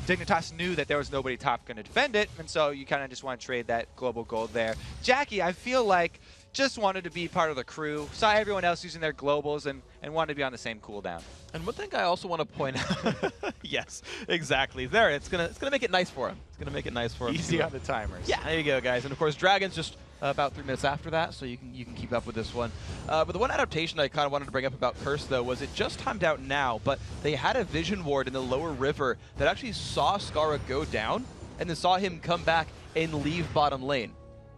Dignitas knew that there was nobody top going to defend it, and so you kind of just want to trade that global gold there. Jackie, I feel like, just wanted to be part of the crew, saw everyone else using their globals, and wanted to be on the same cooldown. And one thing I also want to point out, yes, exactly. There, it's gonna make it nice for him. It's gonna make it nice for him. Easy on the timers. Yeah, there you go, guys. And of course, Dragon's just about 3 minutes after that, so you can keep up with this one. But the one adaptation I kind of wanted to bring up about Curse, though, was it just timed out now, but they had a vision ward in the lower river that actually saw Skara go down, and then saw him come back and leave bottom lane.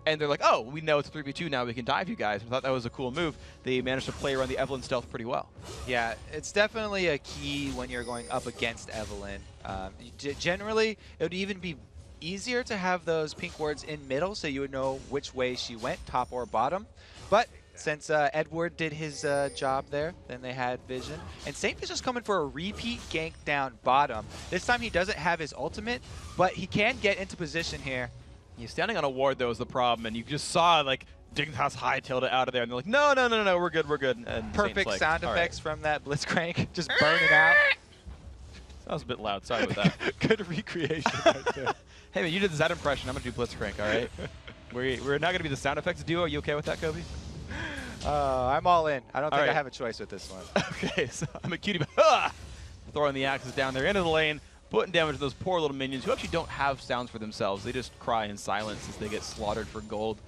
And they're like, oh, we know it's 3v2 now, we can dive you guys. I thought that was a cool move. They managed to play around the Evelynn stealth pretty well. Yeah, it's definitely a key when you're going up against Evelynn. Generally, it would even be easier to have those pink wards in middle so you would know which way she went, top or bottom. But since Edward did his job there, then they had vision. And St. Vicious coming for a repeat gank down bottom. This time he doesn't have his ultimate, but he can get into position here. He's standing on a ward, though, is the problem, and you just saw, like, Dignitas hightailed it out of there, and they're like, no, we're good. And Perfect like, sound effects right. from that Blitzcrank, just burning out. That was a bit loud, sorry about that. Good recreation right there. Hey, man, you did the Zed impression, I'm going to do Blitzcrank, all right? We're not going to be the sound effects duo. Are you okay with that, Kobe? I'm all in. I don't think right. I have a choice with this one. Okay, so I'm a cutie, throwing the axes down there into the lane, putting damage to those poor little minions who actually don't have sounds for themselves. They just cry in silence as they get slaughtered for gold.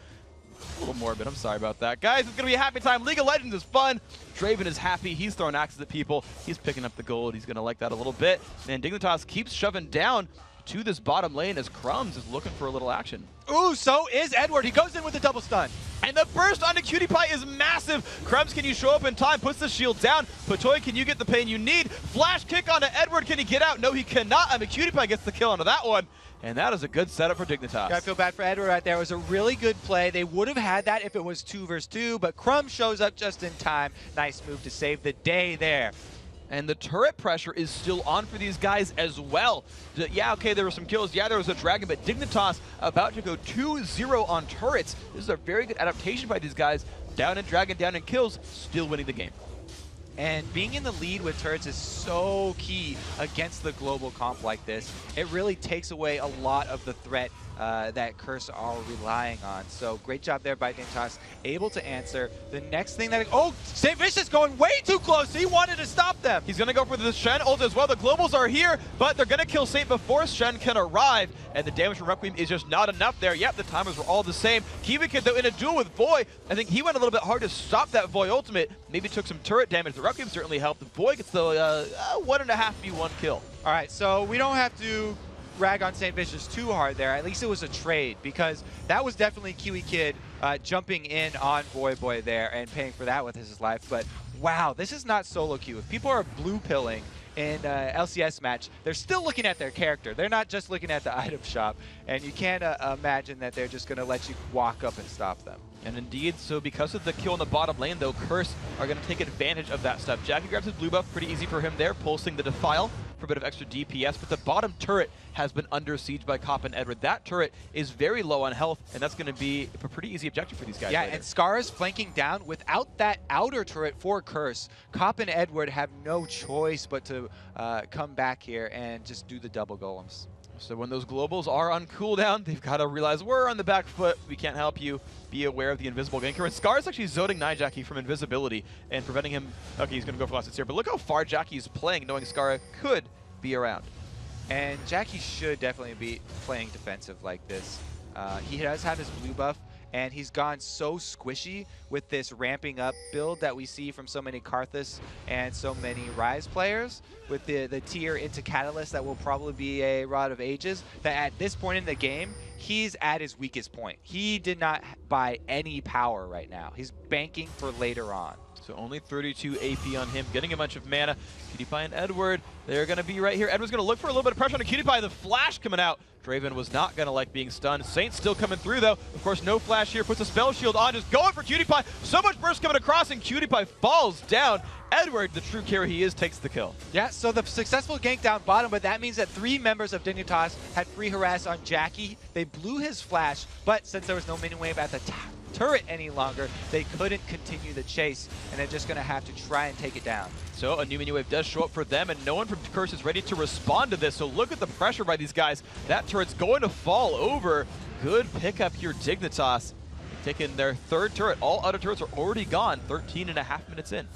A little morbid. I'm sorry about that. Guys, it's going to be a happy time. League of Legends is fun. Draven is happy. He's throwing axes at people. He's picking up the gold. He's going to like that a little bit. And Dignitas keeps shoving down to this bottom lane as Crumbs is looking for a little action. Ooh, so is Edward. He goes in with a double stun. And the burst onto Cutie Pie is massive. Crumbs, can you show up in time? Puts the shield down. Patoy, can you get the pain you need? Flash kick onto Edward. Can he get out? No, he cannot. I mean, Cutie Pie gets the kill onto that one. And that is a good setup for Dignitas. Yeah, I feel bad for Edward right there. It was a really good play. They would have had that if it was 2 versus 2, but Crumbs shows up just in time. Nice move to save the day there. And the turret pressure is still on for these guys as well. Yeah, okay, there were some kills. Yeah, there was a dragon, but Dignitas about to go 2-0 on turrets. This is a very good adaptation by these guys. Down in dragon, down in kills, still winning the game. And being in the lead with turrets is so key against the global comp like this. It really takes away a lot of the threat that Curse are relying on. So great job there by Dignitas, able to answer. The next thing that... Oh, St. Vicious going way too close. He wanted to stop them. He's going to go for the Shen ult as well. The globals are here, but they're going to kill Saint before Shen can arrive. And the damage from Requiem is just not enough there. Yep, the timers were all the same. Kiwi Kid, though, in a duel with Void, I think he went a little bit hard to stop that Void ultimate. Maybe took some turret damage. The Requiem certainly helped. The Void gets the 1.5v1 kill. All right, so we don't have to rag on St. Vicious too hard there. At least it was a trade, because that was definitely Kiwi Kid jumping in on Void Boy there and paying for that with his life. But wow, this is not solo queue. If people are blue pilling in LCS match, they're still looking at their character. They're not just looking at the item shop, and you can't imagine that they're just going to let you walk up and stop them. And indeed, so because of the kill in the bottom lane, though, Curse are going to take advantage of that stuff. Jackie grabs his blue buff, pretty easy for him there, pulsing the Defile for a bit of extra DPS, but the bottom turret has been under siege by Cop and Edward. That turret is very low on health, and that's going to be a pretty easy objective for these guys. Yeah, later. and Skara's flanking down. Without that outer turret for Curse, Cop and Edward have no choice but to come back here and just do the double golems. So when those globals are on cooldown, they've got to realize we're on the back foot. We can't help you. Be aware of the invisible ganker. And Scar is actually zoning Jackie from invisibility and preventing him. Okay, he's going to go for last here. But look how far Jackie's playing, knowing Scar could be around. And Jackie should definitely be playing defensive like this. He does have his blue buff, and he's gone so squishy with this ramping up build that we see from so many Karthus and so many Rise players, with the tier into Catalyst that will probably be a Rod of Ages, that at this point in the game, he's at his weakest point. He did not buy any power right now. He's banking for later on. So only 32 AP on him, getting a bunch of mana. QtPie and Edward, they're going to be right here. Edward's going to look for a little bit of pressure on QtPie. The flash coming out. Draven was not going to like being stunned. Saint still coming through, though. Of course, no flash here. Puts a spell shield on, just going for QtPie. So much burst coming across, and QtPie falls down. Edward, the true carry he is, takes the kill. Yeah, so the successful gank down bottom, but that means that 3 members of Dignitas had free harass on Jackie. They blew his flash, but since there was no mini wave at the turret any longer, they couldn't continue the chase, and they're just going to have to try and take it down. So a new mini wave does show up for them, and no one from Curse is ready to respond to this. So look at the pressure by these guys. That turret's going to fall over. Good pickup here, Dignitas. Taking their 3rd turret. All other turrets are already gone, 13.5 minutes in.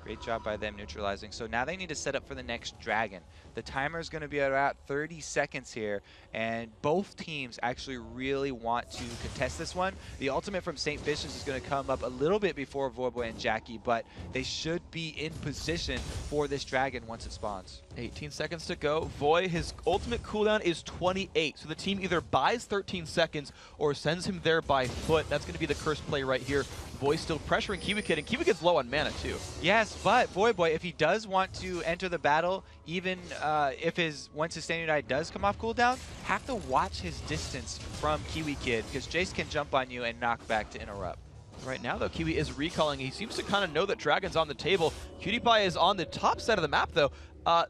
Great job by them neutralizing. So now they need to set up for the next dragon. The timer is going to be at about 30 seconds here, and both teams actually really want to contest this one. The ultimate from St. Vicious is going to come up a little bit before Voyboy and Jackie, but they should be in position for this dragon once it spawns. 18 seconds to go. Voy, his ultimate cooldown is 28, so the team either buys 13 seconds or sends him there by foot. That's going to be the curse play right here. Voy still pressuring KiwiKid, and KiwiKid's low on mana too. Yes, but Voyboy, if he does want to enter the battle, even if once his standing die does come off cooldown, have to watch his distance from KiwiKid, because Jace can jump on you and knock back to interrupt. Right now, though, Kiwi is recalling. He seems to kind of know that Dragon's on the table. QtPie is on the top side of the map, though.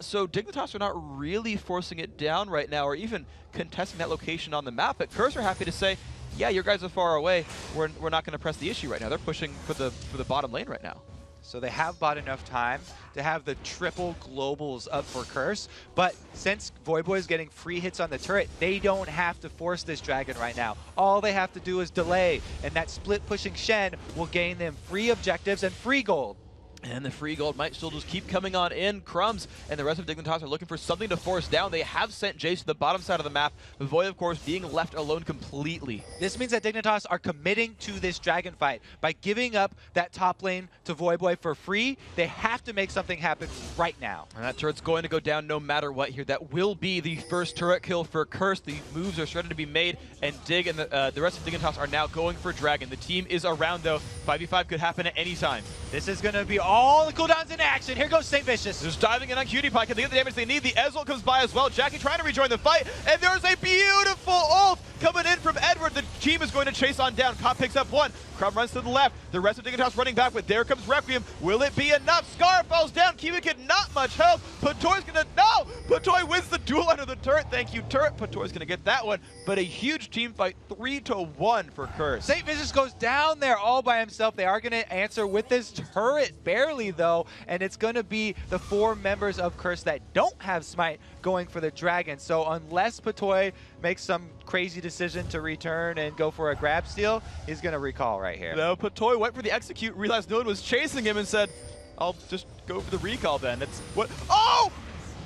So Dignitas are not really forcing it down right now, or even contesting that location on the map. But Curse are happy to say, yeah, your guys are far away. We're not going to press the issue right now. They're pushing for the bottom lane right now. So they have bought enough time to have the triple globals up for Curse, but since Voyboy is getting free hits on the turret, they don't have to force this dragon right now. All they have to do is delay, and that split pushing Shen will gain them free objectives and free gold. And the free gold might still just keep coming on in. Crumbs and the rest of Dignitas are looking for something to force down. They have sent Jace to the bottom side of the map. Voy, of course, being left alone completely. This means that Dignitas are committing to this dragon fight. By giving up that top lane to Voyboy for free, they have to make something happen right now. And that turret's going to go down no matter what here. That will be the first turret kill for Curse. The moves are starting to be made, and Dig and the rest of Dignitas are now going for Dragon. The team is around, though. 5v5 could happen at any time. This is going to be all the cooldowns in action. Here goes St. Vicious. Just diving in on QtPie. Can they get the damage they need? The Ezreal comes by as well. Jackie trying to rejoin the fight. And there's a beautiful ult coming in from Edward. The team is going to chase on down. Cop picks up one. Crumb runs to the left. The rest of Dignitas running back, but there comes Requiem. Will it be enough? Scar falls down. KiwiKid not much health. Patoy's gonna, no! Patoy wins the duel under the turret. Thank you, turret. Patoy's gonna get that one, but a huge team fight, 3-1 for Curse. St. Vicious goes down there all by himself. They are gonna answer with this turret, barely though, and it's gonna be the 4 members of Curse that don't have Smite going for the dragon. So unless Patoy makes some crazy decision to return and go for a grab steal, he's gonna recall right here. No, Patoy went for the execute, realized no one was chasing him, and said, I'll just go for the recall then. That's what, oh!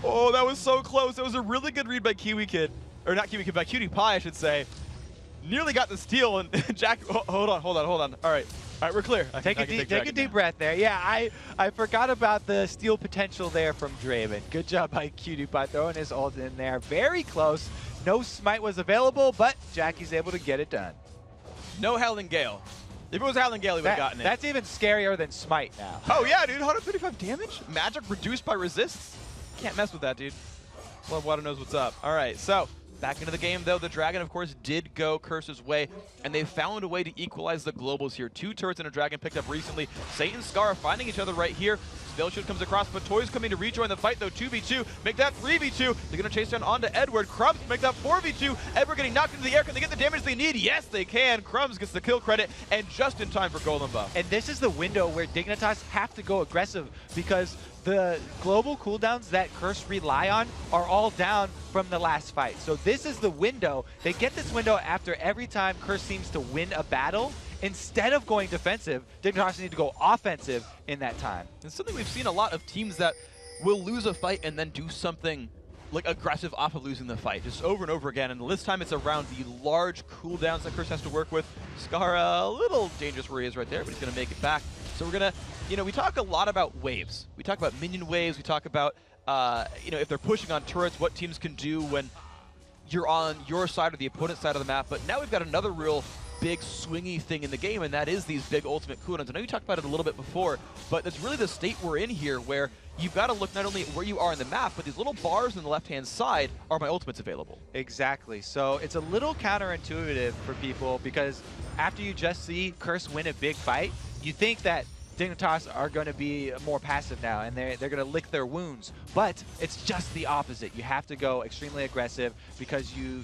Oh, that was so close. That was a really good read by KiwiKid. Or not KiwiKid, by QtPie, I should say. Nearly got the steal, and Jack, hold on. All right, we're clear. Take a deep breath there. Yeah, I forgot about the steal potential there from Draven. Good job by QtPie throwing his ult in there. Very close. No Smite was available, but Jackie's able to get it done. No Howling Gale. If it was Howling Gale, he would have gotten it. That's even scarier than Smite now. Oh yeah, dude, 135 damage? Magic reduced by resists? Can't mess with that, dude. Love Water knows what's up. All right, so back into the game, though. The Dragon, of course, did go Curse's way, and they found a way to equalize the globals here. 2 turrets and a Dragon picked up recently. Saint and Scar are finding each other right here. Spell Shield comes across, but Toy's coming to rejoin the fight, though. 2v2, make that 3v2. They're going to chase down onto Edward. Crumbs make that 4v2. Edward getting knocked into the air. Can they get the damage they need? Yes, they can. Crumbs gets the kill credit, and just in time for Golden Buff. And this is the window where Dignitas have to go aggressive, because the global cooldowns that Curse rely on are all down from the last fight. So this is the window. They get this window after every time Curse seems to win a battle. Instead of going defensive, Dignitas need to go offensive in that time. It's something we've seen a lot of teams that will lose a fight and then do something like aggressive off of losing the fight, just over and over again. And this time it's around the large cooldowns that Curse has to work with. Scar a little dangerous where he is right there, but he's going to make it back. So we're going to, we talk a lot about waves. We talk about minion waves. We talk about, if they're pushing on turrets, what teams can do when you're on your side or the opponent's side of the map. But now we've got another real big swingy thing in the game, and that is these big ultimate cooldowns. I know you talked about it a little bit before, but it's really the state we're in here where you've got to look not only at where you are in the map, but these little bars on the left-hand side are my ultimates available. Exactly. So it's a little counterintuitive for people because after you just see Curse win a big fight, you think that Dignitas are going to be more passive now, and they're going to lick their wounds. But it's just the opposite. You have to go extremely aggressive because you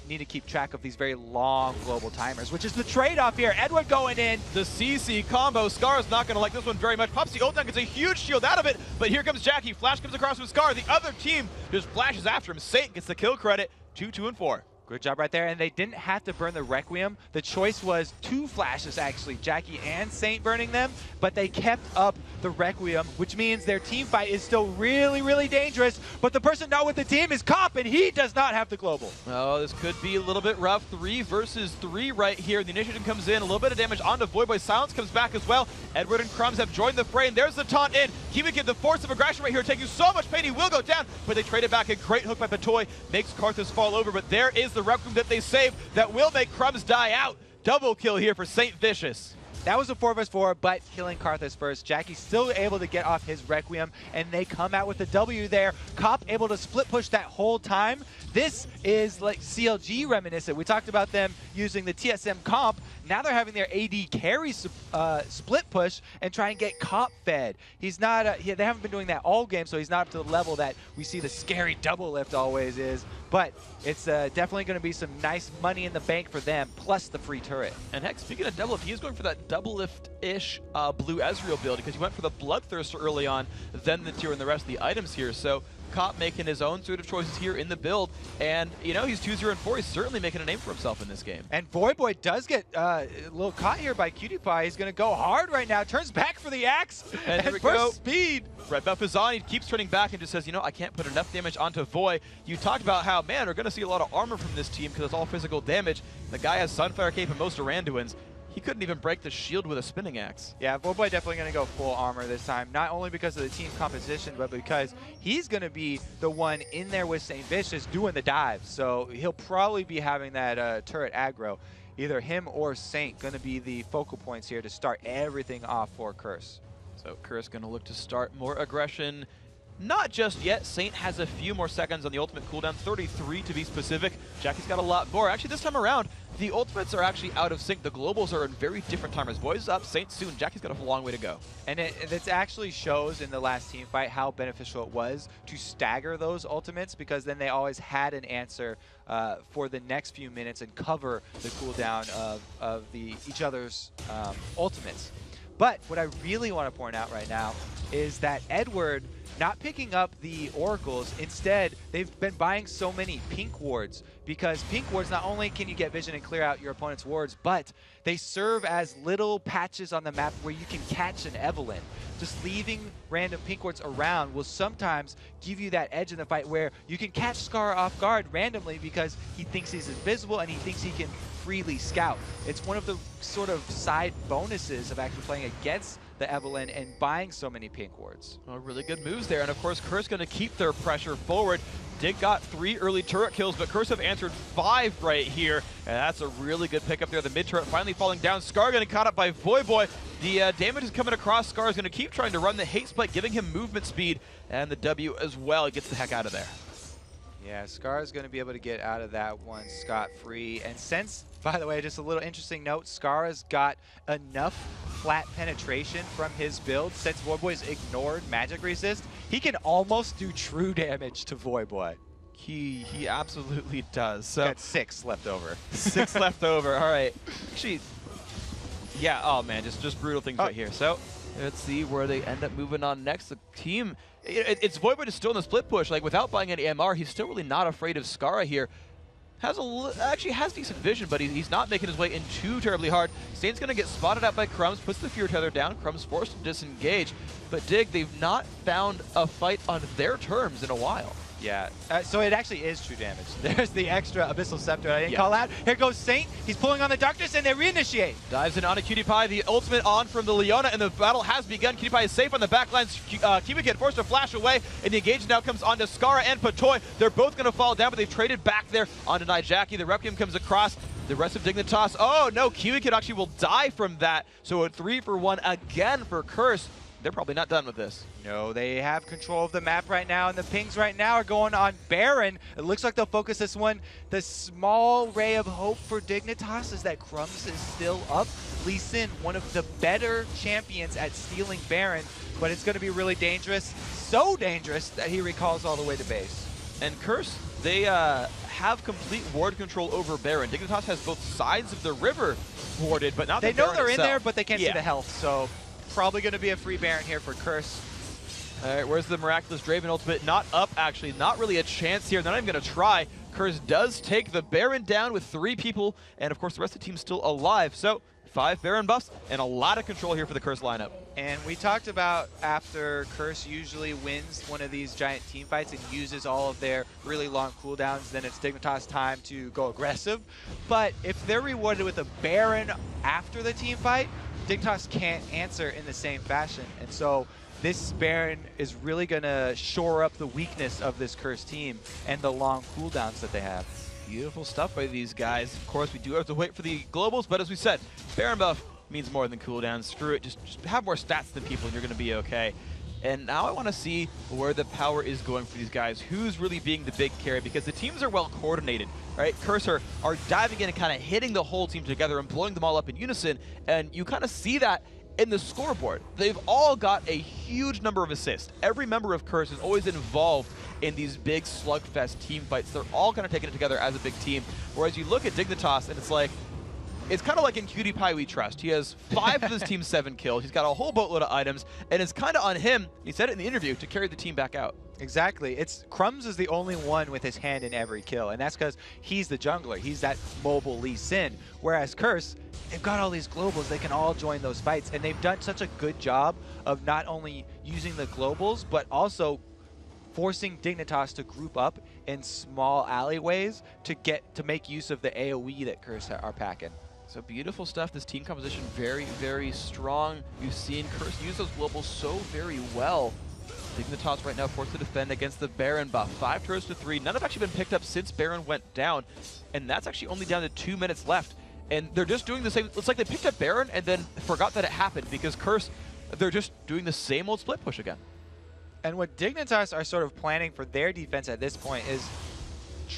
need to keep track of these very long global timers, which is the trade-off here. Edward going in. The CC combo. Scar is not going to like this one very much. Pops the ult down, gets a huge shield out of it, but here comes Jackie. Flash comes across with Scar. The other team just flashes after him. Saint gets the kill credit. 2, 2, and 4. Good job right there, and they didn't have to burn the Requiem. The choice was 2 flashes, actually, Jackie and Saint burning them, but they kept up the Requiem, which means their team fight is still really, really dangerous, but the person not with the team is Cop, and he does not have the global. Oh, this could be a little bit rough. 3 versus 3 right here. The initiative comes in, a little bit of damage onto Voyboy. Silence comes back as well. Edward and Crumbs have joined the fray, and there's the taunt in. Kiwikin, the force of aggression right here, taking so much pain, he will go down, but they trade it back. A great hook by Patoy makes Karthus fall over, but there is the Requiem that they saved that will make Crumbs die out. Double kill here for Saint Vicious. That was a 4 vs 4, but killing Karthus first. Jackie's still able to get off his Requiem, and they come out with the W there. Cop able to split push that whole time. This is like CLG reminiscent. We talked about them using the TSM comp. Now they're having their AD carry split push and try and get Cop fed. He's not, they haven't been doing that all game, so he's not up to the level that we see the scary double lift always is. But it's definitely going to be some nice money in the bank for them, plus the free turret. And heck, speaking of double lift, he is going for that double lift-ish blue Ezreal build because he went for the Bloodthirster early on, then the tier and the rest of the items here. So Cop making his own sort of choices here in the build, and he's 2-0 and 4. He's certainly making a name for himself in this game. And Voyboy does get a little caught here by Cutie Pie. He's going to go hard right now. Turns back for the axe. And here we go. Speed. Red buff is on. He keeps turning back and just says, I can't put enough damage onto Voy. You talked about how, man, we're going to see a lot of armor from this team because it's all physical damage. The guy has Sunfire Cape and most Aranduins. He couldn't even break the shield with a spinning axe. Yeah, Voyboy definitely going to go full armor this time, not only because of the team composition, but because he's going to be the one in there with St. Vicious doing the dives. So he'll probably be having that turret aggro. Either him or Saint going to be the focal points here to start everything off for Curse. So Curse going to look to start more aggression. Not just yet. Saint has a few more seconds on the ultimate cooldown, 33 to be specific. Jackie's got a lot more. Actually, this time around, the ultimates are actually out of sync. The globals are in very different timers. Voice up, Saint soon. Jackie's got a long way to go. And it actually shows in the last team fight how beneficial it was to stagger those ultimates, because then they always had an answer for the next few minutes and cover the cooldown of each other's ultimates. But what I really want to point out right now is that Edward not picking up the oracles. Instead, they've been buying so many pink wards, because pink wards, not only can you get vision and clear out your opponent's wards, but they serve as little patches on the map where you can catch an Evelynn. Just leaving random pink wards around will sometimes give you that edge in the fight where you can catch Scar off guard randomly because he thinks he's invisible and he thinks he can freely scout. It's one of the sort of side bonuses of actually playing against the Evelynn and buying so many pink wards. Oh, really good moves there, and of course Curse going to keep their pressure forward. Dig got 3 early turret kills, but Curse have answered 5 right here, and that's a really good pickup there. The mid turret finally falling down. Scar getting caught up by Voyboy. The damage is coming across. Scar is going to keep trying to run the hate spike, giving him movement speed, and the W as well. He gets the heck out of there. Yeah, Scar is going to be able to get out of that one scot-free. And since, by the way, just a little interesting note, Scar has got enough flat penetration from his build, since Voyboy's ignored magic resist, he can almost do true damage to Voyboy. He absolutely does. So got 6 left over. 6 left over. All right. Actually, yeah. Oh man, just brutal things right here. So Let's see where they end up moving on next. The team, it's Voivod is still in the split push. Like, without buying any MR, he's still really not afraid of Skara here. Actually has decent vision, but he's not making his way in too terribly hard. Saint's going to get spotted out by Crumbs, puts the Fear Tether down. Crumbs forced to disengage. But Dig, they've not found a fight on their terms in a while. Yeah, so it actually is true damage. There's the extra Abyssal Scepter I didn't call out. Here goes Saint. He's pulling on the Darkness, and they reinitiate. Dives in onto Cutie Pie, the ultimate on from the Leona, and the battle has begun. Cutie Pie is safe on the backlines. Kiwi Kid forced to flash away, and the engage now comes onto Skara and Patoy. They're both going to fall down, but they've traded back there onto Nijaki. The Requiem comes across. The rest of Dignitas. Oh, no, Kiwi Kid actually will die from that. So a 3-for-1 again for Curse. They're probably not done with this. No, they have control of the map right now, and the pings right now are going on Baron. It looks like they'll focus this one. The small ray of hope for Dignitas is that Crumbs is still up. Lee Sin, one of the better champions at stealing Baron, but it's going to be really dangerous. So dangerous that he recalls all the way to base. And Curse, they have complete ward control over Baron. Dignitas has both sides of the river warded, but not the Baron They know they're itself. in there, but they can't see the health, so probably going to be a free Baron here for Curse. All right, where's the Miraculous Draven ultimate? Not up, actually. Not really a chance here. They're not even going to try. Curse does take the Baron down with 3 people, and of course the rest of the team's still alive. So 5 Baron buffs and a lot of control here for the Curse lineup. And we talked about after Curse usually wins one of these giant team fights and uses all of their really long cooldowns, then it's Dignitas' time to go aggressive. But if they're rewarded with a Baron after the team fight, Dignitas can't answer in the same fashion. And so this Baron is really going to shore up the weakness of this Curse team and the long cooldowns that they have. Beautiful stuff by these guys. Of course, we do have to wait for the globals, but as we said, Baron buff means more than cooldowns. Screw it, just have more stats than people and you're going to be okay. And now I want to see where the power is going for these guys. Who's really being the big carry? Because the teams are well coordinated, right? Curse are diving in and kind of hitting the whole team together and blowing them all up in unison. And you kind of see that in the scoreboard. They've all got a huge number of assists. Every member of Curse is always involved in these big slugfest team fights. They're all kind of taking it together as a big team. Whereas you look at Dignitas and it's like, it's kind of like in Cutie Pie we trust. He has 5 of his team's 7 kills. He's got a whole boatload of items, and it's kind of on him, he said it in the interview, to carry the team back out. Exactly. It's Crumbs is the only one with his hand in every kill, and that's because he's the jungler. He's that mobile Lee Sin. Whereas Curse, they've got all these globals. They can all join those fights, and they've done such a good job of not only using the globals, but also forcing Dignitas to group up in small alleyways to make use of the AoE that Curse are packing. So beautiful stuff. This team composition very, very strong. You've seen Curse use those globals so very well. Dignitas right now forced to defend against the Baron buff. 5 turrets to 3. None have actually been picked up since Baron went down. And that's actually only down to 2 minutes left. And they're just doing the same. It's like they picked up Baron and then forgot that it happened because Curse, they're just doing the same old split push again. And what Dignitas are sort of planning for their defense at this point is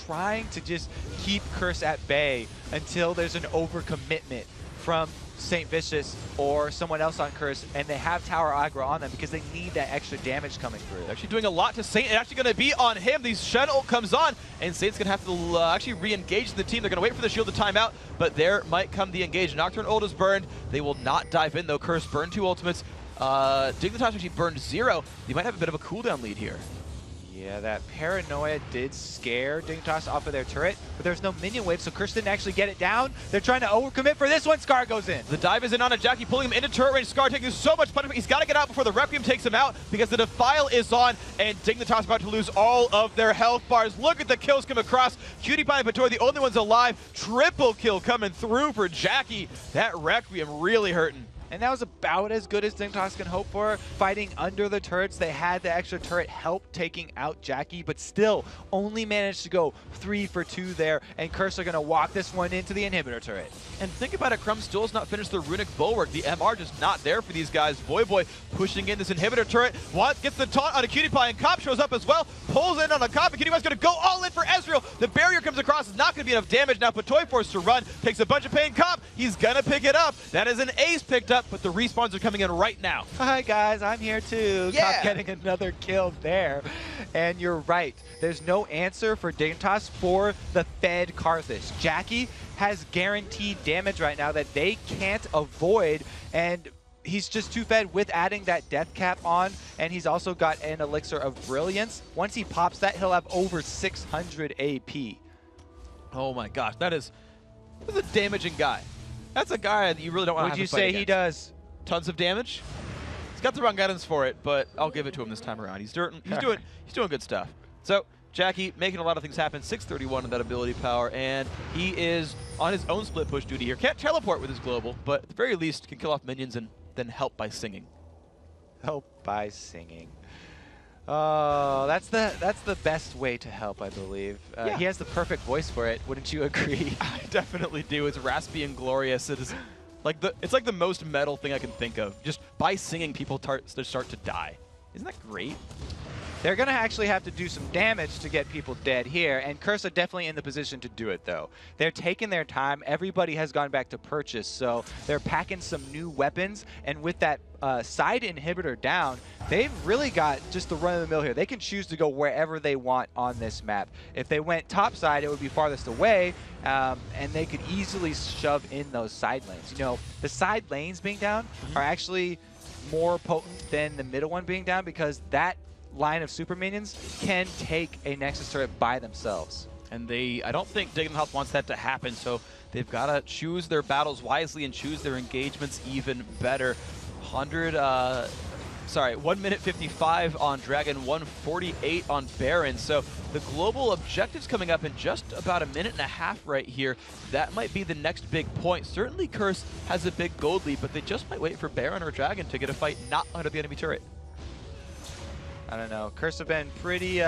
trying to just keep Curse at bay until there's an overcommitment from St. Vicious or someone else on Curse, and they have tower aggro on them because they need that extra damage coming through. They're actually doing a lot to Saint. It's actually going to be on him. The Shen ult comes on, and Saint's going to have to actually re-engage the team. They're going to wait for the shield to time out, but there might come the engage. Nocturne ult is burned. They will not dive in, though. Curse burned 2 ultimates. Dignitas actually burned 0. They might have a bit of a cooldown lead here. Yeah, that Paranoia did scare Dignitas off of their turret, but there's no minion wave, so Curse didn't actually get it down. They're trying to overcommit for this one. Scar goes in. The dive is in on a Jackie, pulling him into turret range. Scar taking so much punishment. He's got to get out before the Requiem takes him out because the Defile is on, and Dignitas about to lose all of their health bars. Look at the kills come across. Cutie Pie and Patoy, the only ones alive. Triple kill coming through for Jackie. That Requiem really hurting. And that was about as good as Dignitas can hope for. Fighting under the turrets, they had the extra turret help taking out Jackie, but still only managed to go 3 for 2 there, and Curse are going to walk this one into the inhibitor turret. And think about it, Crumbs still has not finished the Runic Bulwark. The MR just not there for these guys. Voivod pushing in this inhibitor turret. Watt gets the taunt on a Cutie Pie, and Cop shows up as well. Pulls in on a Cop, and Cutie Pie's going to go all in for Ezreal. The barrier comes across, it's not going to be enough damage. Now Patoy forced to run, takes a bunch of pain. Cop, he's going to pick it up. That is an ace picked up, but the respawns are coming in right now. Hi guys, I'm here too. Yeah. Cop getting another kill there. And you're right, there's no answer for Dignitas for the fed Karthus. Jackie has guaranteed damage right now that they can't avoid, and he's just too fed with adding that death cap on, and he's also got an elixir of brilliance. Once he pops that, he'll have over 600 AP. Oh my gosh, that's a damaging guy. That's a guy that you really don't want to have to fight Would you say against. he does? Tons of damage. He's got the wrong guidance for it, but I'll give it to him this time around. He's doing good stuff. So Jackie making a lot of things happen. 631 in that ability power, and he is on his own split push duty here. Can't teleport with his global, but at the very least can kill off minions and then help by singing. Help by singing. Oh, that's the best way to help, I believe. Yeah. He has the perfect voice for it. Wouldn't you agree? I definitely do. It's raspy and glorious. It is it's like the most metal thing I can think of. Just by singing, people start to die. Isn't that great? They're going to actually have to do some damage to get people dead here, and Curse are definitely in the position to do it, though. They're taking their time. Everybody has gone back to purchase, so they're packing some new weapons, and with that side inhibitor down, they've really got just the run-of-the-mill here. They can choose to go wherever they want on this map. If they went topside, it would be farthest away, and they could easily shove in those side lanes. You know, the side lanes being down are actually more potent than the middle one being down, because that line of super minions can take a Nexus turret by themselves. And I don't think Dignitas wants that to happen, so they've got to choose their battles wisely and choose their engagements even better. 1 minute 55 on Dragon, 148 on Baron. So the global objective's coming up in just about a minute and a half right here. That might be the next big point. Certainly Curse has a big gold lead, but they just might wait for Baron or Dragon to get a fight not under the enemy turret. I don't know. Curse have been pretty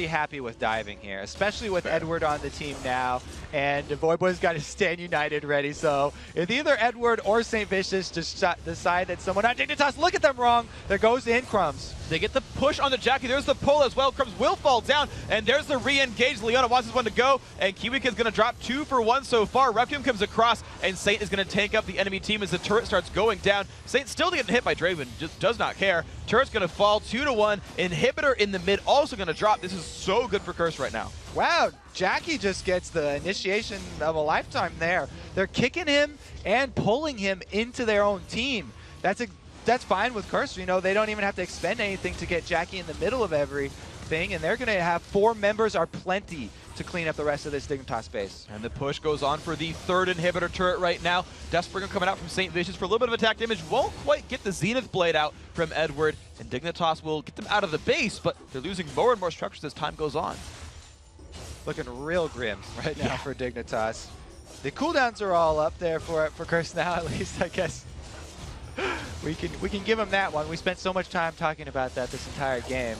happy with diving here, especially with Edward on the team now. And Voyboy's got his Stand United ready, so if either Edward or St. Vicious just decide that someone on Dignitas, look at them wrong, there goes in Crumbs. They get the push on the Jackie. There's the pull as well. Crumbs will fall down, and there's the re-engage. Leona wants this one to go, and Kiwikin's going to drop 2 for 1 so far. Requiem comes across, and Saint is going to tank up the enemy team as the turret starts going down. Saint still getting hit by Draven, just does not care. Turret's going to fall 2-1. Inhibitor in the mid also going to drop. This is so good for Curse right now. Wow, Jackie just gets the initiation of a lifetime there. They're kicking him and pulling him into their own team. That's fine with Curse. You know, they don't even have to expend anything to get Jackie in the middle of everything, and they're going to have 4 members are plenty to clean up the rest of this Dignitas space. And the push goes on for the 3rd inhibitor turret right now. Deathbringer coming out from St. Vicious for a little bit of attack damage. Won't quite get the Zenith Blade out from Edward, and Dignitas will get them out of the base, but they're losing more and more structures as time goes on. Looking real grim right now for Dignitas. The cooldowns are all up there for Curse now, at least, I guess. We can give them that one. We spent so much time talking about that this entire game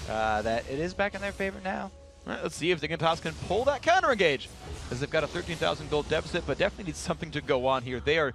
that it is back in their favor now. All right, let's see if Dignitas can pull that counter engage, as they've got a 13,000 gold deficit, but definitely needs something to go on here. They are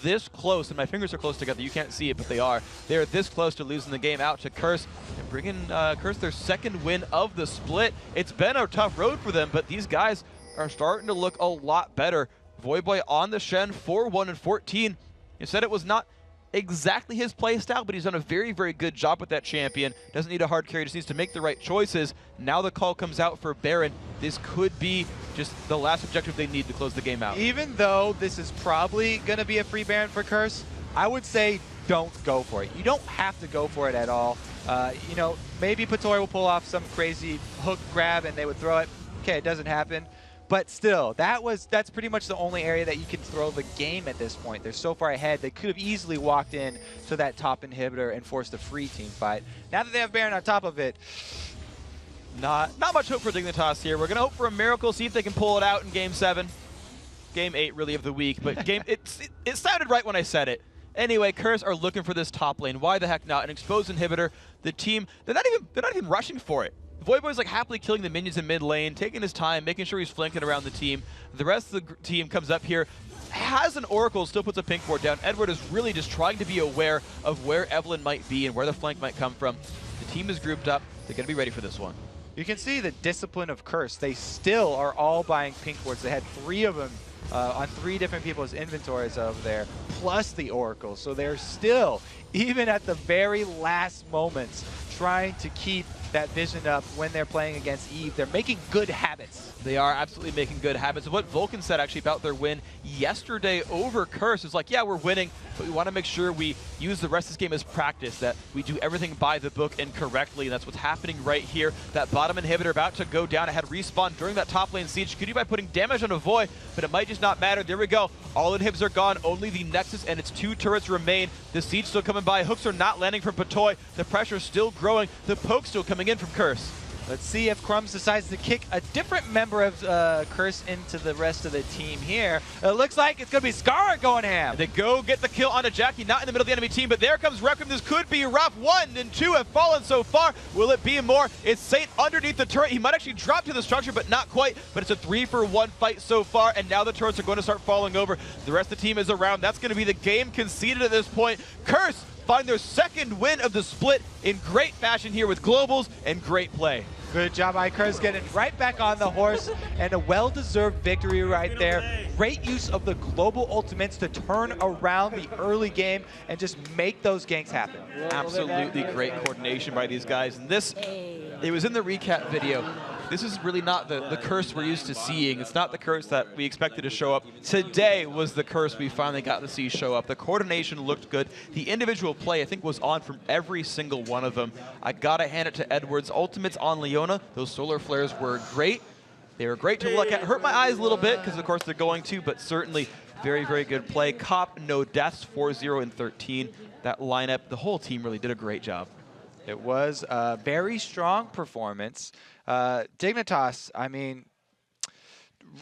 this close, and my fingers are close together. You can't see it, but they are. They are this close to losing the game out to Curse and bringing Curse their 2nd win of the split. It's been a tough road for them, but these guys are starting to look a lot better. Voyboy on the Shen, 4-1 and 14. You said it was not exactly his playstyle, but he's done a very, very good job with that champion. Doesn't need a hard carry, just needs to make the right choices. Now the call comes out for Baron. This could be just the last objective they need to close the game out. Even though this is probably going to be a free Baron for Curse, I would say don't go for it. You don't have to go for it at all. You know, maybe Patori will pull off some crazy hook grab and they would throw it. Okay, it doesn't happen. But still, that's pretty much the only area that you can throw the game at this point. They're so far ahead, they could have easily walked in to that top inhibitor and forced a free team fight. Now that they have Baron on top of it, not much hope for Dignitas here. We're going to hope for a miracle, see if they can pull it out in Game 7. Game 8 really of the week, but it sounded right when I said it. Anyway, Curse are looking for this top lane. Why the heck not? An exposed inhibitor. The team, they're not even rushing for it. Voyboy's like happily killing the minions in mid lane, taking his time, making sure he's flanking around the team. The rest of the team comes up here, has an Oracle, still puts a pink ward down. Edward is really just trying to be aware of where Evelyn might be and where the flank might come from. The team is grouped up. They're going to be ready for this one. You can see the discipline of Curse. They still are all buying pink wards. They had 3 of them on 3 different people's inventories over there, plus the Oracle. So they're still, even at the very last moments, trying to keep that vision up when they're playing against Eve. They're making good habits. They are absolutely making good habits. What Vulcan said actually about their win yesterday over Curse is like, yeah, we're winning, but we want to make sure we use the rest of this game as practice, that we do everything by the book and correctly, and that's what's happening right here. That bottom inhibitor about to go down. It had respawn during that top lane siege. Could do by putting damage on a Void, but it might just not matter. There we go. All inhibs are gone. Only the Nexus and its 2 turrets remain. The siege still coming by. Hooks are not landing from Patoy. The pressure's still growing. The poke still coming in from Curse. Let's see if Crumbs decides to kick a different member of Curse into the rest of the team here. It looks like it's going to be Scar going ham. They go get the kill onto Jackie, not in the middle of the enemy team, but there comes Requiem. This could be rough. 1 and 2 have fallen so far. Will it be more? It's Saint underneath the turret. He might actually drop to the structure, but not quite. But it's a 3-for-1 fight so far, and now the turrets are going to start falling over. The rest of the team is around. That's going to be the game conceded at this point. Curse find their second win of the split in great fashion here with globals and great play. Good job by Curse getting right back on the horse, and a well-deserved victory right there. Great use of the global ultimates to turn around the early game and just make those ganks happen. Absolutely great coordination by these guys. And this, it was in the recap video. This is really not the Curse we're used to seeing. It's not the Curse that we expected to show up. Today was the Curse we finally got to see show up. The coordination looked good. The individual play, I think, was on from every single one of them. I gotta hand it to Edwards. Ultimates on Leona. Those solar flares were great. They were great to look at. Hurt my eyes a little bit because, of course, they're going to, but certainly very, very good play. Cop, no deaths, 4-0 and 13. That lineup, the whole team really did a great job. It was a very strong performance. Dignitas, I mean,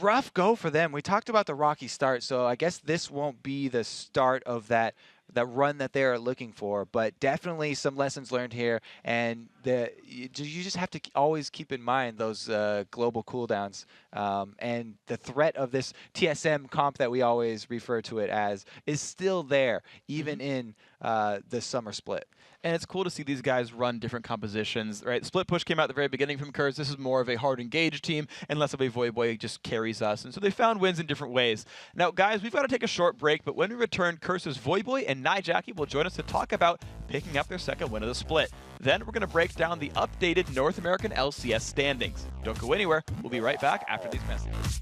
rough go for them. We talked about the rocky start, so I guess this won't be the start of that run that they're looking for, but definitely some lessons learned here, and you just have to always keep in mind those global cooldowns, and the threat of this TSM comp that we always refer to it as is still there, even in the summer split. And it's cool to see these guys run different compositions, right? Split push came out at the very beginning from Curse. This is more of a hard engaged team, and less of a Void Boy just carries us. And so they found wins in different ways. Now, guys, we've got to take a short break, but when we return, Curse's Void Boy and Jackie will join us to talk about picking up their second win of the split. Then we're going to break down the updated North American LCS standings. Don't go anywhere. We'll be right back after these messages.